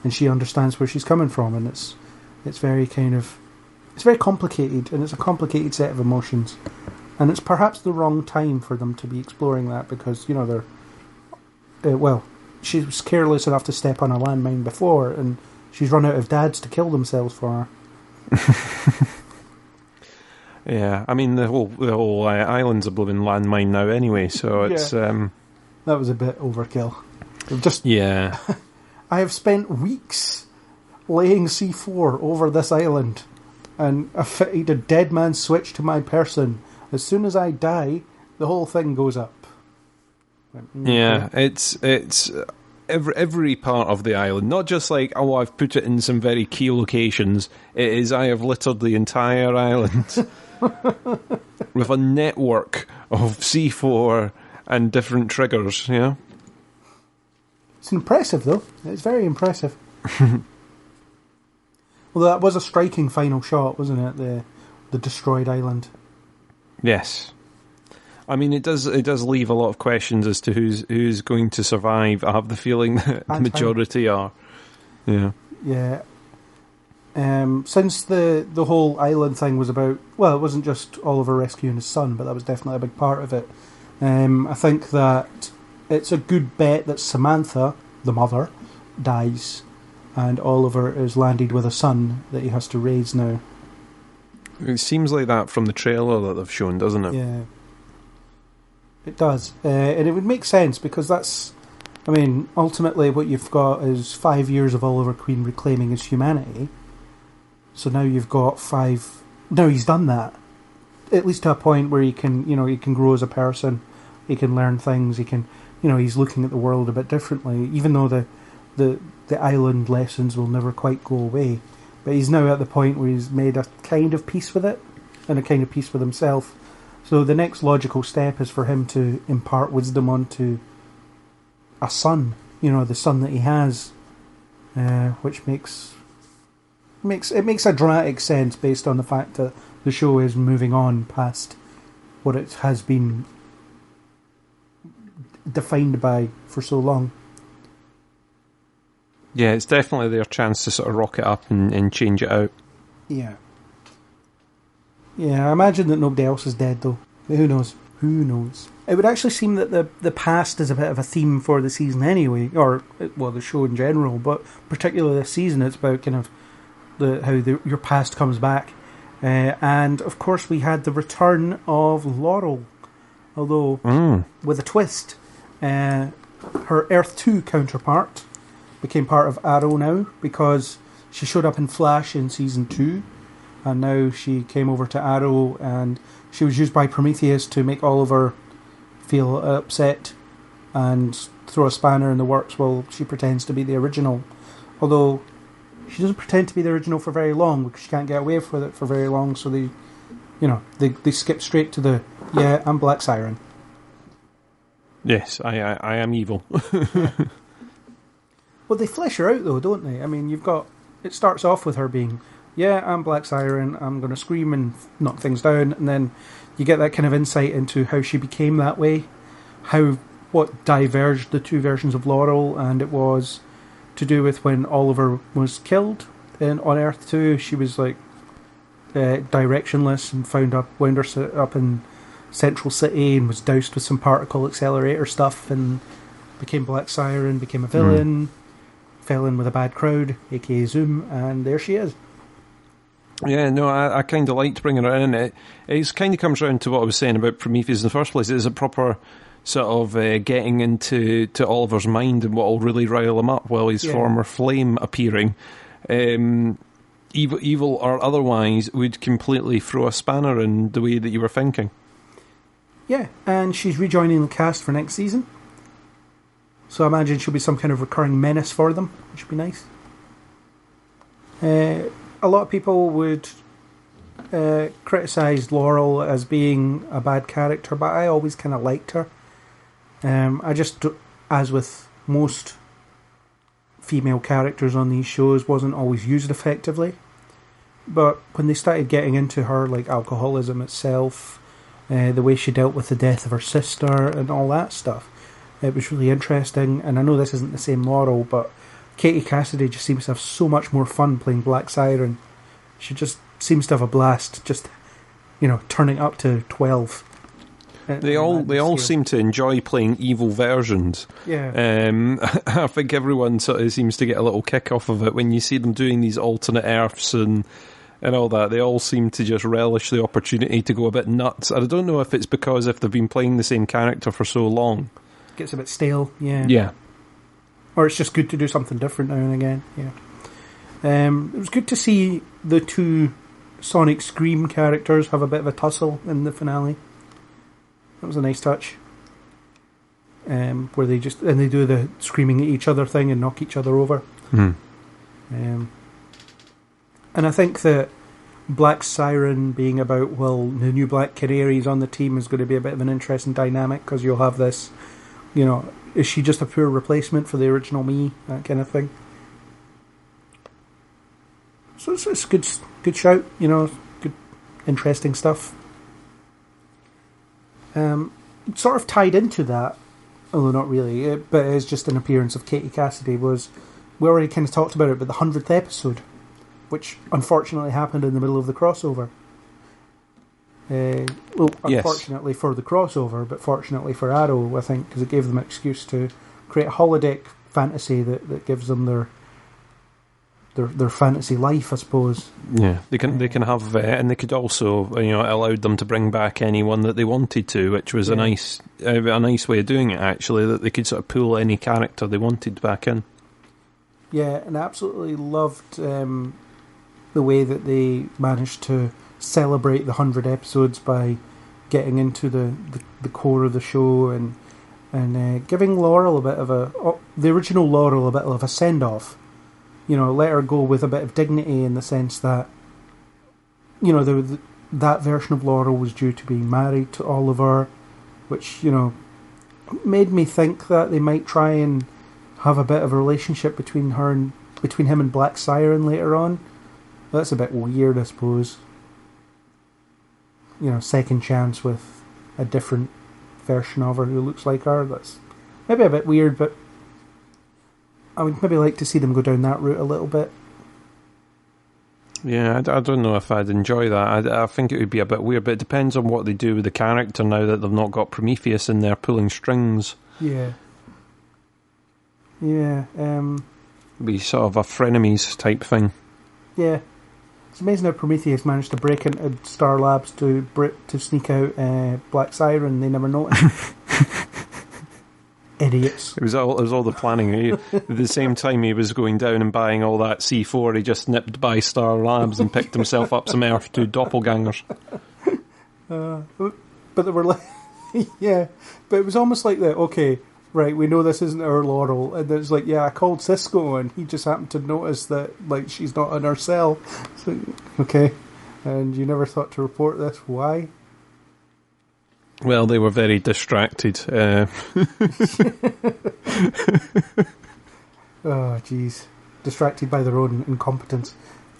and she understands where she's coming from, and it's very complicated, and it's a complicated set of emotions, and it's perhaps the wrong time for them to be exploring that because they're she was careless enough to step on a landmine before, and she's run out of dads to kill themselves for her. Yeah, I mean the whole island's a blooming landmine now anyway, so it's that was a bit overkill. I have spent weeks laying C4 over this island, and I fitted a dead man's switch to my person. As soon as I die, the whole thing goes up. Yeah, it's every part of the island, not just like, I've put it in some very key locations. It is, I have littered the entire island with a network of C4 and different triggers, It's impressive, though. It's very impressive. Well, that was a striking final shot, wasn't it? The destroyed island. Yes. I mean, it does leave a lot of questions as to who's going to survive. I have the feeling that the majority are. Yeah. Yeah. Since the whole island thing was about, well, it wasn't just Oliver rescuing his son, but that was definitely a big part of it. I think that it's a good bet that Samantha, the mother, dies, and Oliver is landed with a son that he has to raise now. It seems like that from the trailer that they've shown, doesn't it? Yeah. It does, and it would make sense because ultimately what you've got is 5 years of Oliver Queen reclaiming his humanity. So now you've got 5. Now he's done that, at least to a point where he can grow as a person. He can learn things. He can, he's looking at the world a bit differently. Even though the island lessons will never quite go away, but he's now at the point where he's made a kind of peace with it, and a kind of peace with himself. So the next logical step is for him to impart wisdom onto a son, the son that he has, which makes a dramatic sense based on the fact that the show is moving on past what it has been defined by for so long. Yeah, it's definitely their chance to sort of rock it up and change it out. Yeah. Yeah, I imagine that nobody else is dead, though. But who knows? Who knows? It would actually seem that the past is a bit of a theme for the season anyway, or, well, the show in general, but particularly this season, it's about kind of how your past comes back. And, of course, we had the return of Laurel, although with a twist. Her Earth 2 counterpart became part of Arrow now, because she showed up in Flash in Season 2, and now she came over to Arrow, and she was used by Prometheus to make Oliver feel upset and throw a spanner in the works while she pretends to be the original. Although she doesn't pretend to be the original for very long, because she can't get away with it for very long, so they skip straight to the, yeah, I'm Black Siren. Yes, I am evil. Well, they flesh her out, though, don't they? I mean, it starts off with her being, yeah, I'm Black Siren, I'm going to scream and knock things down, and then you get that kind of insight into how she became that way, what diverged the two versions of Laurel, and it was to do with when Oliver was killed on Earth 2. She was like directionless and wound her up in Central City and was doused with some particle accelerator stuff and became Black Siren, became a villain, fell in with a bad crowd, aka Zoom, and there she is. Yeah, no, I kind of liked bringing her in. It kind of comes round to what I was saying about Prometheus in the first place. It's a proper sort of getting into Oliver's mind and what will really rile him up while his former flame appearing. Evil or otherwise would completely throw a spanner in the way that you were thinking. Yeah, and she's rejoining the cast for next season. So I imagine she'll be some kind of recurring menace for them, which would be nice. A lot of people would criticise Laurel as being a bad character, but I always kind of liked her. I just, as with most female characters on these shows, wasn't always used effectively. But when they started getting into her, like alcoholism itself, the way she dealt with the death of her sister and all that stuff, it was really interesting. And I know this isn't the same Laurel, but Katie Cassidy just seems to have so much more fun playing Black Siren. She just seems to have a blast, just, turning up to 12. They all seem to enjoy playing evil versions. Yeah. I think everyone sort of seems to get a little kick off of it when you see them doing these alternate Earths and all that. They all seem to just relish the opportunity to go a bit nuts. I don't know if it's because if they've been playing the same character for so long. It gets a bit stale, yeah. Yeah. Or it's just good to do something different now and again, yeah. It was good to see the two Sonic Scream characters have a bit of a tussle in the finale. That was a nice touch. Where they do the screaming at each other thing and knock each other over. And I think that Black Siren being about, well, the new Black Canaries on the team is going to be a bit of an interesting dynamic, because you'll have this, is she just a poor replacement for the original me? That kind of thing. So it's a good shout, good, interesting stuff. Sort of tied into that, although not really, but it's just an appearance of Katie Cassidy, we already kind of talked about it, but the 100th episode, which unfortunately happened in the middle of the crossover. Unfortunately for the crossover, but fortunately for Arrow, I think, because it gave them an excuse to create a holodeck fantasy that gives them their fantasy life, I suppose. Yeah, they can have, and they could also, allowed them to bring back anyone that they wanted to, which was a nice way of doing it, actually, that they could sort of pull any character they wanted back in. Yeah, and I absolutely loved the way that they managed to celebrate the 100 episodes by getting into the core of the show and giving Laurel the original Laurel a bit of a send-off. Let her go with a bit of dignity, in the sense that, that version of Laurel was due to be married to Oliver, which, made me think that they might try and have a bit of a relationship between him and Black Siren later on. That's a bit weird, I suppose. Second chance with a different version of her who looks like her. That's maybe a bit weird, but I would maybe like to see them go down that route a little bit. Yeah, I don't know if I'd enjoy that. I think it would be a bit weird, but it depends on what they do with the character now that they've not got Prometheus in there pulling strings. Yeah. Yeah. Be sort of a frenemies type thing. Yeah. It's amazing how Prometheus managed to break into Star Labs to sneak out Black Siren. They never noticed. Idiots. It was all the planning. At the same time he was going down and buying all that C4, he just nipped by Star Labs and picked himself up some Earth-2 doppelgangers. But they were like... yeah. But it was almost like that, okay, right, we know this isn't our Laurel. And it's like, yeah, I called Cisco and he just happened to notice that, like, she's not in her cell. So, okay. And you never thought to report this. Why? Well, they were very distracted. Oh, jeez. Distracted by their own incompetence.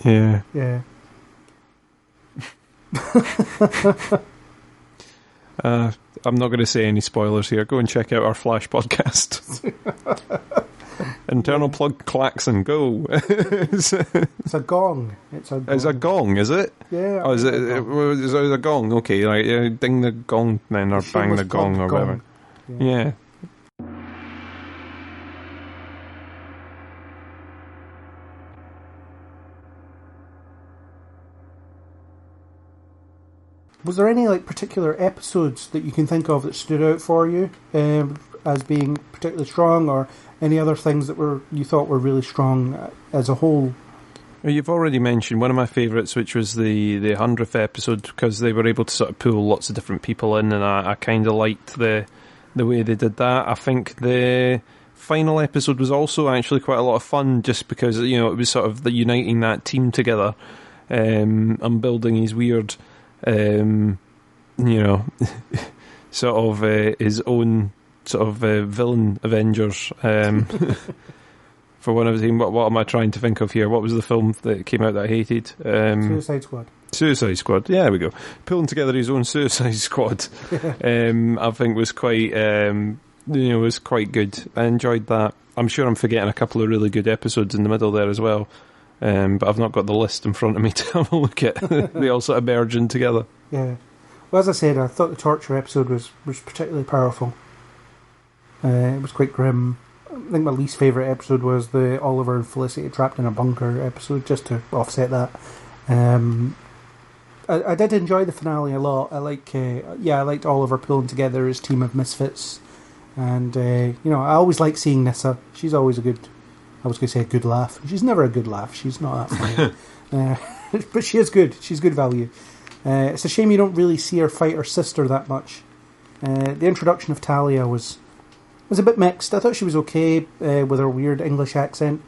Yeah. Yeah. I'm not going to say any spoilers here. Go and check out our Flash podcast. Internal plug klaxon, go. It's a gong. It's a gong, is it? Yeah. Oh, is it a gong? Okay, right. Yeah, ding the gong then, or bang the gong, or whatever. Yeah. Was there any particular episodes that you can think of that stood out for you as being particularly strong, or any other things that you thought were really strong as a whole? Well, you've already mentioned one of my favourites, which was the 100th episode, because they were able to sort of pull lots of different people in, and I kind of liked the way they did that. I think the final episode was also actually quite a lot of fun, just because it was sort of uniting that team together and building his weird. Sort of his own sort of villain Avengers. For one of the team, what am I trying to think of here? What was the film that came out that I hated? Suicide Squad. Suicide Squad. Yeah, there we go. Pulling together his own Suicide Squad. I think was quite was quite good. I enjoyed that. I'm sure I'm forgetting a couple of really good episodes in the middle there as well. But I've not got the list in front of me to have a look at. They all sort of merging together. Yeah. Well, as I said, I thought the torture episode was particularly powerful. It was quite grim. I think my least favourite episode was the Oliver and Felicity trapped in a bunker episode, just to offset that. I did enjoy the finale a lot. I liked Oliver pulling together his team of misfits. And, I always like seeing Nyssa. She's always I was going to say a good laugh. She's never a good laugh. She's not that funny. But she is good. She's good value. It's a shame you don't really see her fight her sister that much. The introduction of Talia was a bit mixed. I thought she was okay with her weird English accent.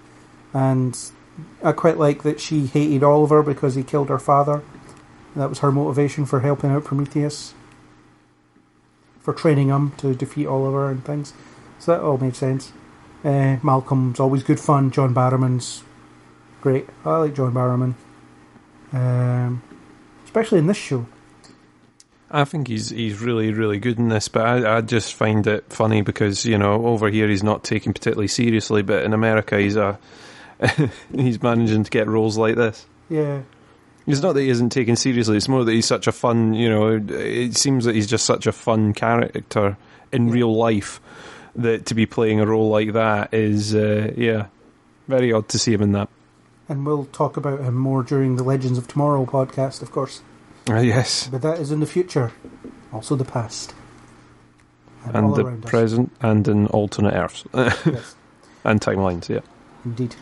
And I quite like that she hated Oliver because he killed her father. That was her motivation for helping out Prometheus. For training him to defeat Oliver and things. So that all made sense. Malcolm's always good fun. John Barrowman's great. I like John Barrowman. Especially in this show. I think he's really, really good in this, but I just find it funny because, over here he's not taken particularly seriously, but in America he's managing to get roles like this. Yeah. It's not that he isn't taken seriously, it's more that he's such a fun, it seems that he's just such a fun character in real life that to be playing a role like that is, very odd to see him in that. And we'll talk about him more during the Legends of Tomorrow podcast, of course. Yes. But that is in the future. Also the past. And the present and in alternate Earths. Yes. And timelines, yeah. Indeed.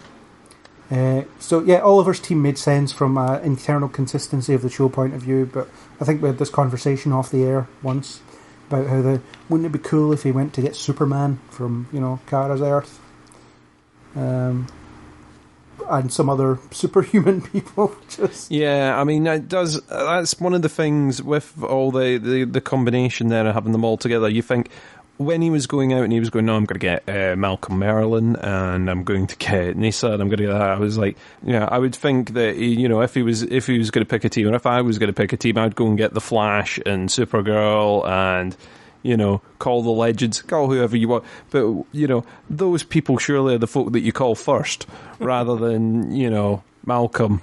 Oliver's team made sense from an internal consistency of the show point of view, but I think we had this conversation off the air once about how wouldn't it be cool if he went to get Superman from, Kara's Earth? And some other superhuman people. Yeah, I mean, that's one of the things with all the combination there and having them all together. You think, when he was going out and he was going, no, I'm going to get Malcolm Merlin and I'm going to get Nyssa and I'm going to get that, I was like, I would think that, if he was going to pick a team, or if I was going to pick a team, I'd go and get The Flash and Supergirl and, call the legends, call whoever you want. But, those people surely are the folk that you call first, rather than, Malcolm.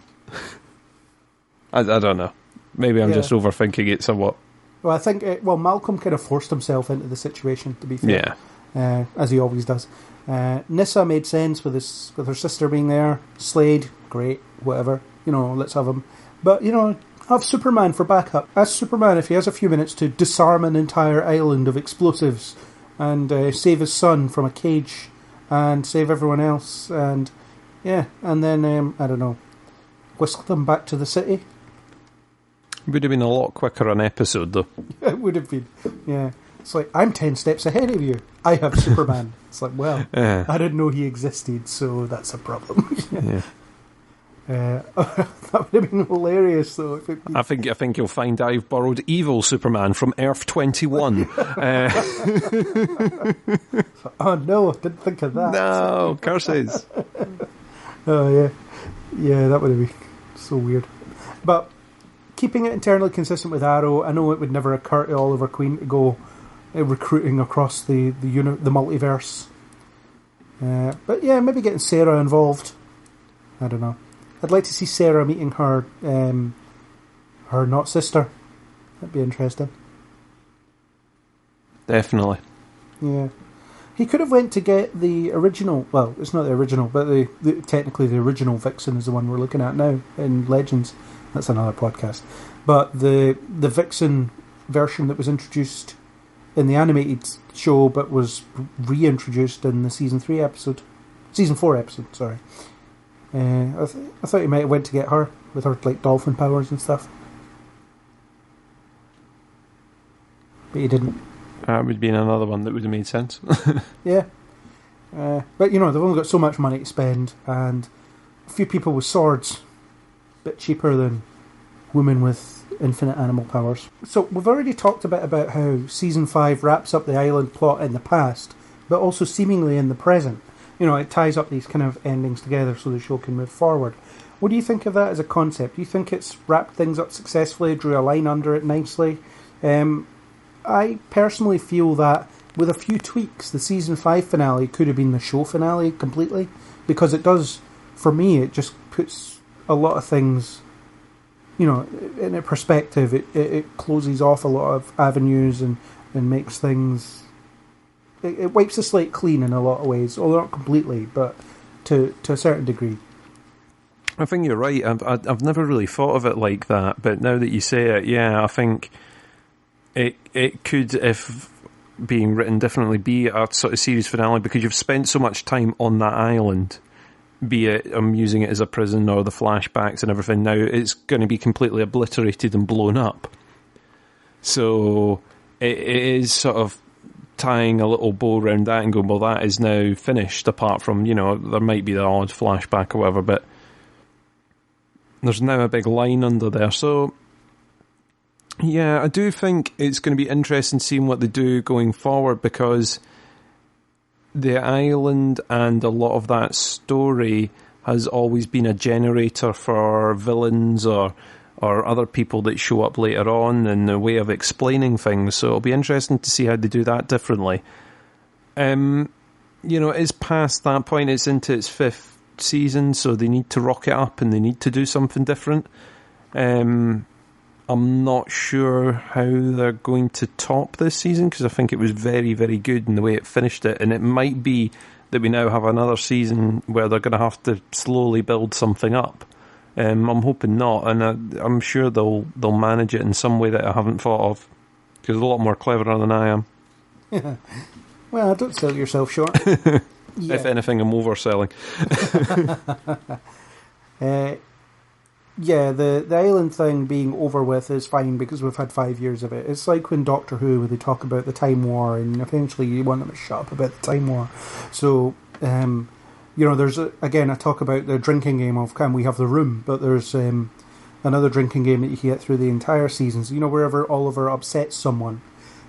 I don't know. Maybe I'm just overthinking it somewhat. Well, I think, Malcolm kind of forced himself into the situation, to be fair. Yeah. As he always does. Nyssa made sense with her sister being there. Slade, great, whatever. Let's have him. But, have Superman for backup. Ask Superman if he has a few minutes to disarm an entire island of explosives and save his son from a cage and save everyone else. And, and then, I don't know, whisk them back to the city. Would have been a lot quicker an episode, though. It would have been, yeah. It's like, I'm 10 steps ahead of you. I have Superman. It's like, well, I didn't know he existed, so that's a problem. Yeah. That would have been hilarious, though. If it... I think you'll find I've borrowed evil Superman from Earth 21. Oh no, I didn't think of that. No, curses. Oh yeah, that would have been so weird. But keeping it internally consistent with Arrow, I know it would never occur to Oliver Queen to go recruiting across the multiverse. But yeah, maybe getting Sarah involved. I don't know. I'd like to see Sarah meeting her not sister. That'd be interesting. Definitely. Yeah. He could have went to get the original. Well, it's not the original, but technically the original Vixen is the one we're looking at now in Legends. That's another podcast. But the Vixen version that was introduced in the animated show, but was reintroduced in the season 4 episode. Sorry. I thought he might have went to get her with her dolphin powers and stuff, but he didn't. That would be another one that would have made sense. Yeah, but they've only got so much money to spend, and a few people with swords, a bit cheaper than women with infinite animal powers. So we've already talked a bit about how season 5 wraps up the island plot in the past, but also seemingly in the present. It ties up these kind of endings together so the show can move forward. What do you think of that as a concept? Do you think it's wrapped things up successfully, drew a line under it nicely? I personally feel that with a few tweaks, the season 5 finale could have been the show finale completely, because it does, for me, it just puts a lot of things, in a perspective. It closes off a lot of avenues and makes things... It wipes the slate clean in a lot of ways, although not completely, but to a certain degree. I think you're right. I've never really thought of it like that, but now that you say it, yeah, I think it could, if being written differently, be a sort of series finale, because you've spent so much time on that island, be it I'm using it as a prison or the flashbacks and everything. Now it's going to be completely obliterated and blown up. So it is sort of tying a little bow around that and going, well, that is now finished, apart from, there might be the odd flashback or whatever, but there's now a big line under there. So, yeah, I do think it's going to be interesting seeing what they do going forward, because the island and a lot of that story has always been a generator for villains or other people that show up later on in a way of explaining things. So it'll be interesting to see how they do that differently. It's past that point. It's into its 5th season, so they need to rock it up and they need to do something different. I'm not sure how they're going to top this season, because I think it was very, very good in the way it finished it. And it might be that we now have another season where they're going to have to slowly build something up. I'm hoping not, and I'm sure they'll manage it in some way that I haven't thought of, because they're a lot more cleverer than I am. Yeah. Well, don't sell yourself short. Yeah. If anything, I'm overselling. Yeah, the island thing being over with is fine, because we've had 5 years of it. It's like when Doctor Who, where they talk about the Time War, and eventually you want them to shut up about the Time War. So, there's, again, I talk about the drinking game of, can we have the room? But there's another drinking game that you can get through the entire season. So, wherever Oliver upsets someone,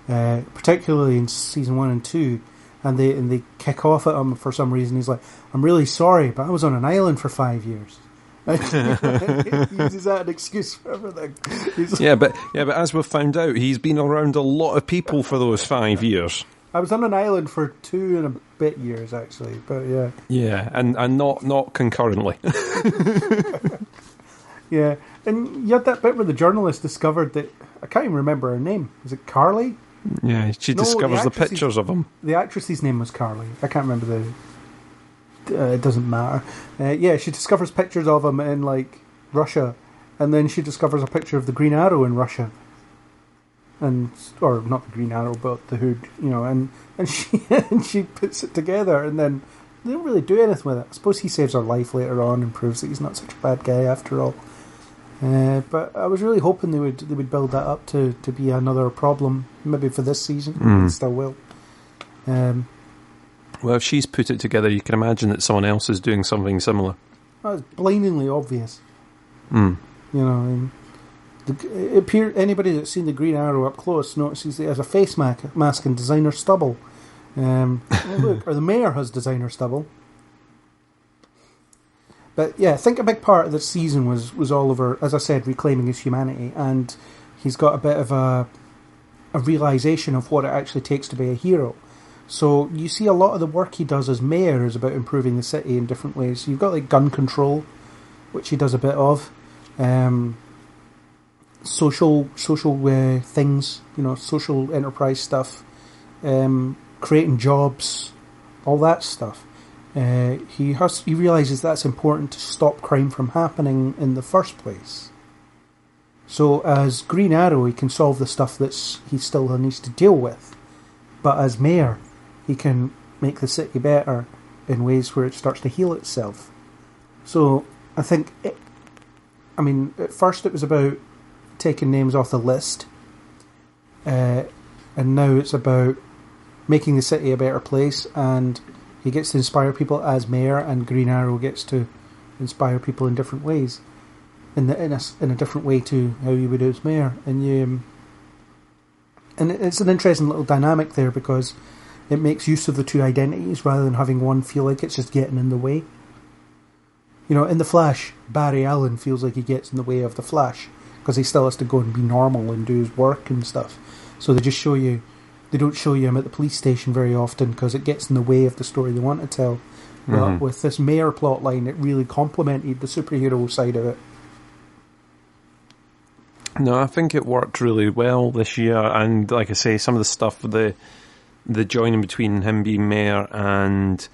particularly in season 1 and 2, and they kick off at him for some reason, he's like, I'm really sorry, but I was on an island for 5 years. He uses that as an excuse for everything. But as we've found out, he's been around a lot of people for those 5 years. I was on an island for 2 and a bit years, actually, but yeah. Yeah, and not concurrently. Yeah, and you had that bit where the journalist discovered that, I can't even remember her name. Is it Carly? Yeah, she discovers the pictures of him. The actress's name was Carly. I can't remember it doesn't matter. Yeah, she discovers pictures of him in, like, Russia, and then she discovers a picture of the Green Arrow in Russia. Or not the Green Arrow, but the Hood, and she puts it together, and then they don't really do anything with it. I suppose he saves her life later on and proves that he's not such a bad guy after all. But I was really hoping they would build that up to be another problem, maybe for this season. They still will. Well, if she's put it together, you can imagine that someone else is doing something similar. Well, it's blindingly obvious. Anybody that's seen the Green Arrow up close notices he has a face mask and designer stubble. Look, or the mayor has designer stubble. But yeah, I think a big part of this season was Oliver, as I said, reclaiming his humanity, and he's got a bit of a realisation of what it actually takes to be a hero. So you see a lot of the work he does as mayor is about improving the city in different ways. You've got like gun control, which he does a bit of, social things, social enterprise stuff, creating jobs, all that stuff. He realises that's important to stop crime from happening in the first place. So as Green Arrow, he can solve the stuff he still needs to deal with. But as mayor, he can make the city better in ways where it starts to heal itself. So I think, at first it was about taking names off the list, and now it's about making the city a better place, and he gets to inspire people as mayor, and Green Arrow gets to inspire people in different ways, in a different way to how you would as mayor, and it's an interesting little dynamic there because it makes use of the two identities rather than having one feel like it's just getting in the way. In The Flash, Barry Allen feels like he gets in the way of The Flash because he still has to go and be normal and do his work and stuff. So they don't show you him at the police station very often because it gets in the way of the story they want to tell. But with this mayor plotline, it really complemented the superhero side of it. No, I think it worked really well this year, and like I say, some of the stuff, the joining between him being mayor and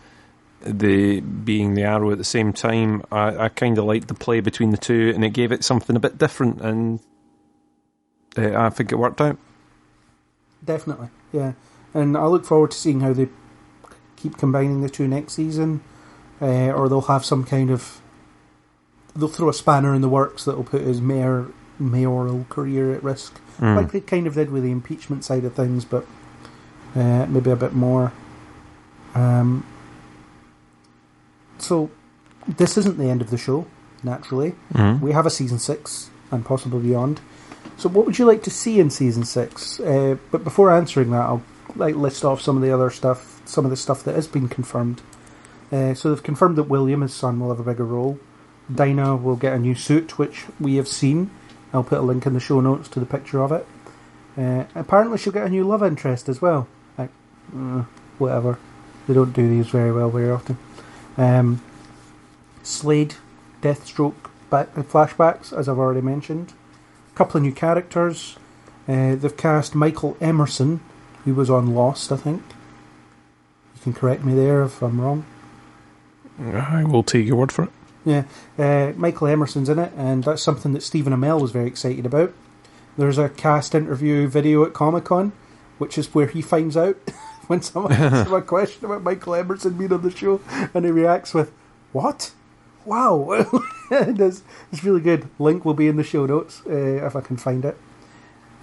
being the Arrow at the same time, I kind of liked the play between the two, and it gave it something a bit different, and I think it worked out. Definitely, yeah. And I look forward to seeing how they keep combining the two next season, or they'll have some kind of... They'll throw a spanner in the works that'll put his mayoral career at risk, like they kind of did with the impeachment side of things, but maybe a bit more. So this isn't the end of the show, naturally. We have a season 6 and possibly beyond. So what would you like to see in season 6? But before answering that, I'll list off some of the stuff that has been confirmed. So they've confirmed that William, his son, will have a bigger role. Dinah will get a new suit, which we have seen. I'll put a link in the show notes to the picture of it. Apparently she'll get a new love interest as well. Whatever. They don't do these very well very often. Slade, Deathstroke flashbacks, as I've already mentioned. A couple of new characters. They've cast Michael Emerson, who was on Lost, I think. You can correct me there if I'm wrong. I will take your word for it. Yeah, Michael Emerson's in it, and that's something that Stephen Amell was very excited about. There's a cast interview video at Comic-Con, which is where he finds out when someone asks him a question about Michael Emerson being on the show, and he reacts with, "What? Wow." It's really good. Link will be in the show notes if I can find it.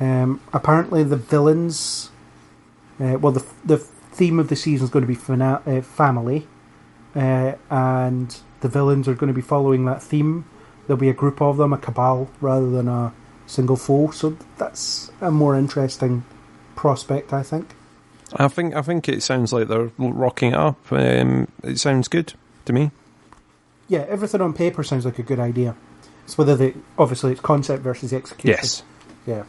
Apparently the villains, the theme of the season is going to be family, and the villains are going to be following that theme. There'll be a group of them, a cabal, rather than a single foe. So that's a more interesting prospect, I think. I think it sounds like they're rocking it up. It sounds good to me. Yeah, everything on paper sounds like a good idea. It's whether obviously it's concept versus execution. Yes. Yeah.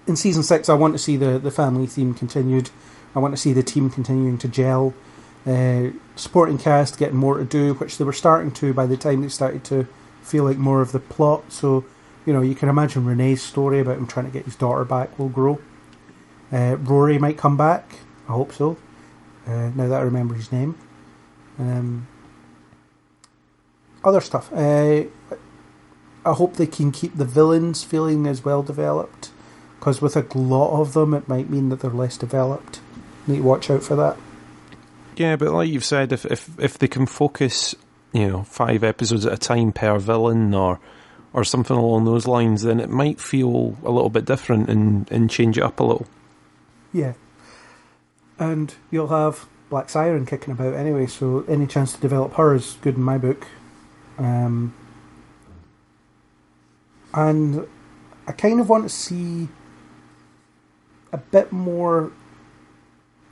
In season 6, I want to see the family theme continued. I want to see the team continuing to gel. Supporting cast getting more to do, which they were starting to by the time they started to feel like more of the plot. So, you can imagine Renee's story about him trying to get his daughter back will grow. Rory might come back. I hope so. Now that I remember his name. Other stuff. I hope they can keep the villains feeling as well developed, because with a lot of them it might mean that they're less developed. Need to watch out for that. Yeah, but like you've said, if they can focus, 5 episodes at a time per villain or something along those lines, then it might feel a little bit different and change it up a little. Yeah. And you'll have Black Siren kicking about anyway, so any chance to develop her is good in my book. And I kind of want to see a bit more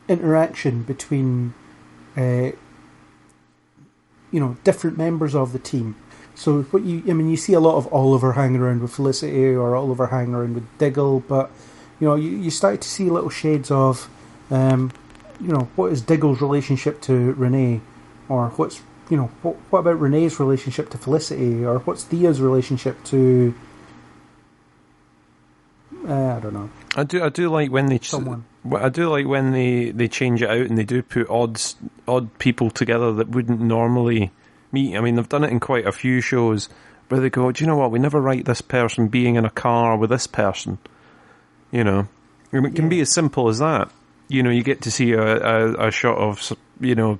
interaction between, different members of the team. So you see a lot of Oliver hanging around with Felicity or Oliver hanging around with Diggle, but you start to see little shades of, what is Diggle's relationship to Renee, or what about Renee's relationship to Felicity, or what's Thea's relationship to, I don't know. I do like when they someone. I do like when they change it out and they do put odd people together that wouldn't normally meet. I mean, they've done it in quite a few shows where they go, do you know what? We never write this person being in a car with this person. And it can be as simple as that. You get to see a shot of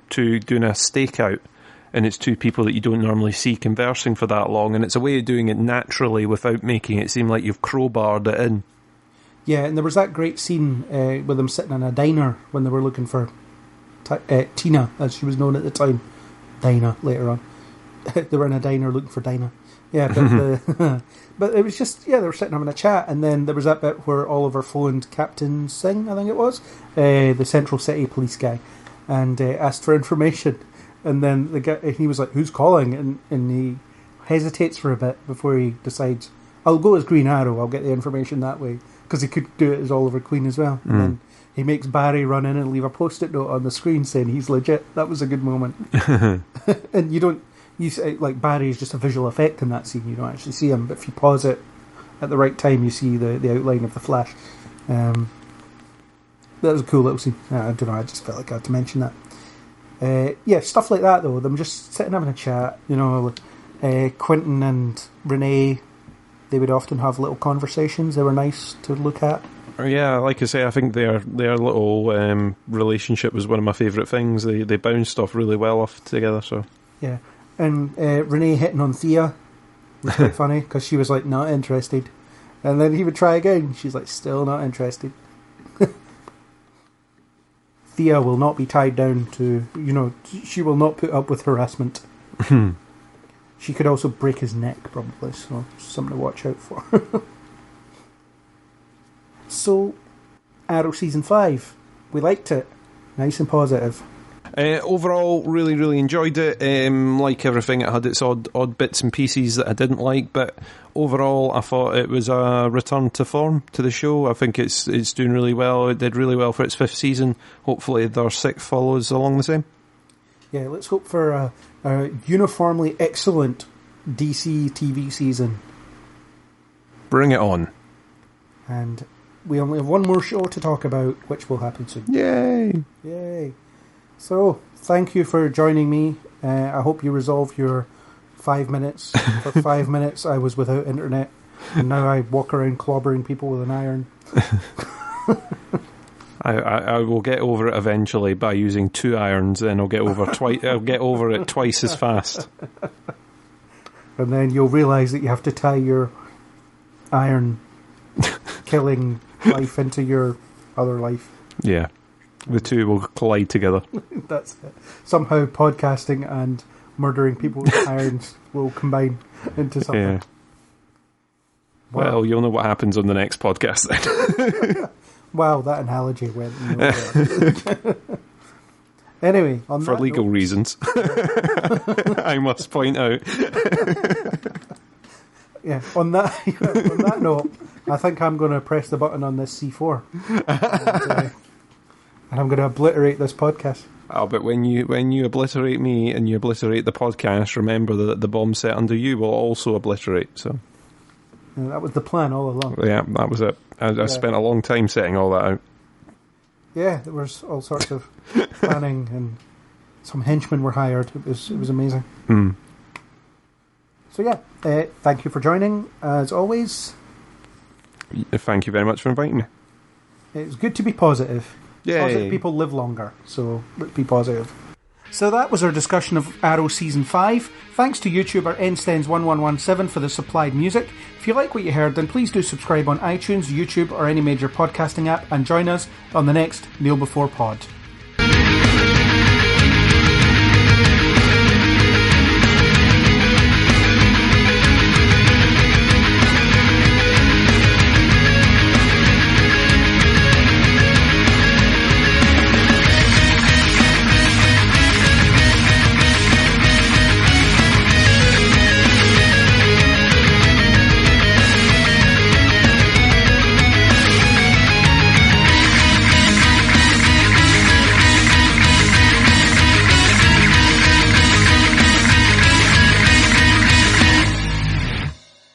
two doing a stakeout, and it's two people that you don't normally see conversing for that long, and it's a way of doing it naturally without making it seem like you've crowbarred it in. Yeah, and there was that great scene with them sitting in a diner when they were looking for Tina, as she was known at the time. Dinah, later on. They were in a diner looking for Dinah. Yeah, but but it was just, they were sitting having a chat, and then there was that bit where Oliver phoned Captain Singh, I think it was, the Central City police guy, and asked for information. And then the guy, he was like, "Who's calling?" And he hesitates for a bit before he decides, "I'll go as Green Arrow, I'll get the information that way." Because he could do it as Oliver Queen as well. And then he makes Barry run in and leave a post-it note on the screen saying he's legit. That was a good moment. And you say, like, Barry's just a visual effect in that scene. You don't actually see him, but if you pause it at the right time, you see the outline of the Flash. That was a cool little scene. I don't know, I just felt like I had to mention that. Stuff like that, though. Them just sitting having a chat. Quentin and Renee, they would often have little conversations. They were nice to look at. Yeah, like I say, I think their little relationship was one of my favourite things. They bounced off really well off together. So yeah, and Renee hitting on Thea was quite funny because she was like not interested, and then he would try again. She's like still not interested. Thea will not be tied down to, she will not put up with harassment. She could also break his neck, probably, so something to watch out for. So, Arrow Season 5. We liked it. Nice and positive. Overall, really, really enjoyed it. Like everything, it had its odd bits and pieces that I didn't like, but overall, I thought it was a return to form to the show. I think it's doing really well. It did really well for its 5th season. Hopefully, their 6th follows along the same. Yeah, let's hope for a uniformly excellent DC TV season. Bring it on. And we only have one more show to talk about, which will happen soon. Yay! So, thank you for joining me. I hope you resolve your 5 minutes. For 5 minutes, I was without internet, and now I walk around clobbering people with an iron. I will get over it eventually by using 2 irons, and I'll get over it twice as fast. And then you'll realise that you have to tie your iron killing life into your other life. Yeah. The two will collide together. That's it. Somehow podcasting and murdering people with irons will combine into something. Yeah. Well, you'll know what happens on the next podcast then. Wow, that analogy went nowhere. Anyway, on for that legal note, reasons, I must point out. Yeah, on that note, I think I'm going to press the button on this C4, and I'm going to obliterate this podcast. Oh, but when you obliterate me and you obliterate the podcast, remember that the bomb set under you will also obliterate. So that was the plan all along. Yeah, that was it. I spent a long time setting all that out. Yeah, there was all sorts of planning, and some henchmen were hired. It was amazing. Mm. So yeah, thank you for joining, as always. Thank you very much for inviting me. It's good to be positive. Yay. Positive people live longer, so let's be positive. So that was our discussion of Arrow Season 5. Thanks to YouTuber nstens1117 for the supplied music. If you like what you heard, then please do subscribe on iTunes, YouTube, or any major podcasting app, and join us on the next Kneel Before Pod.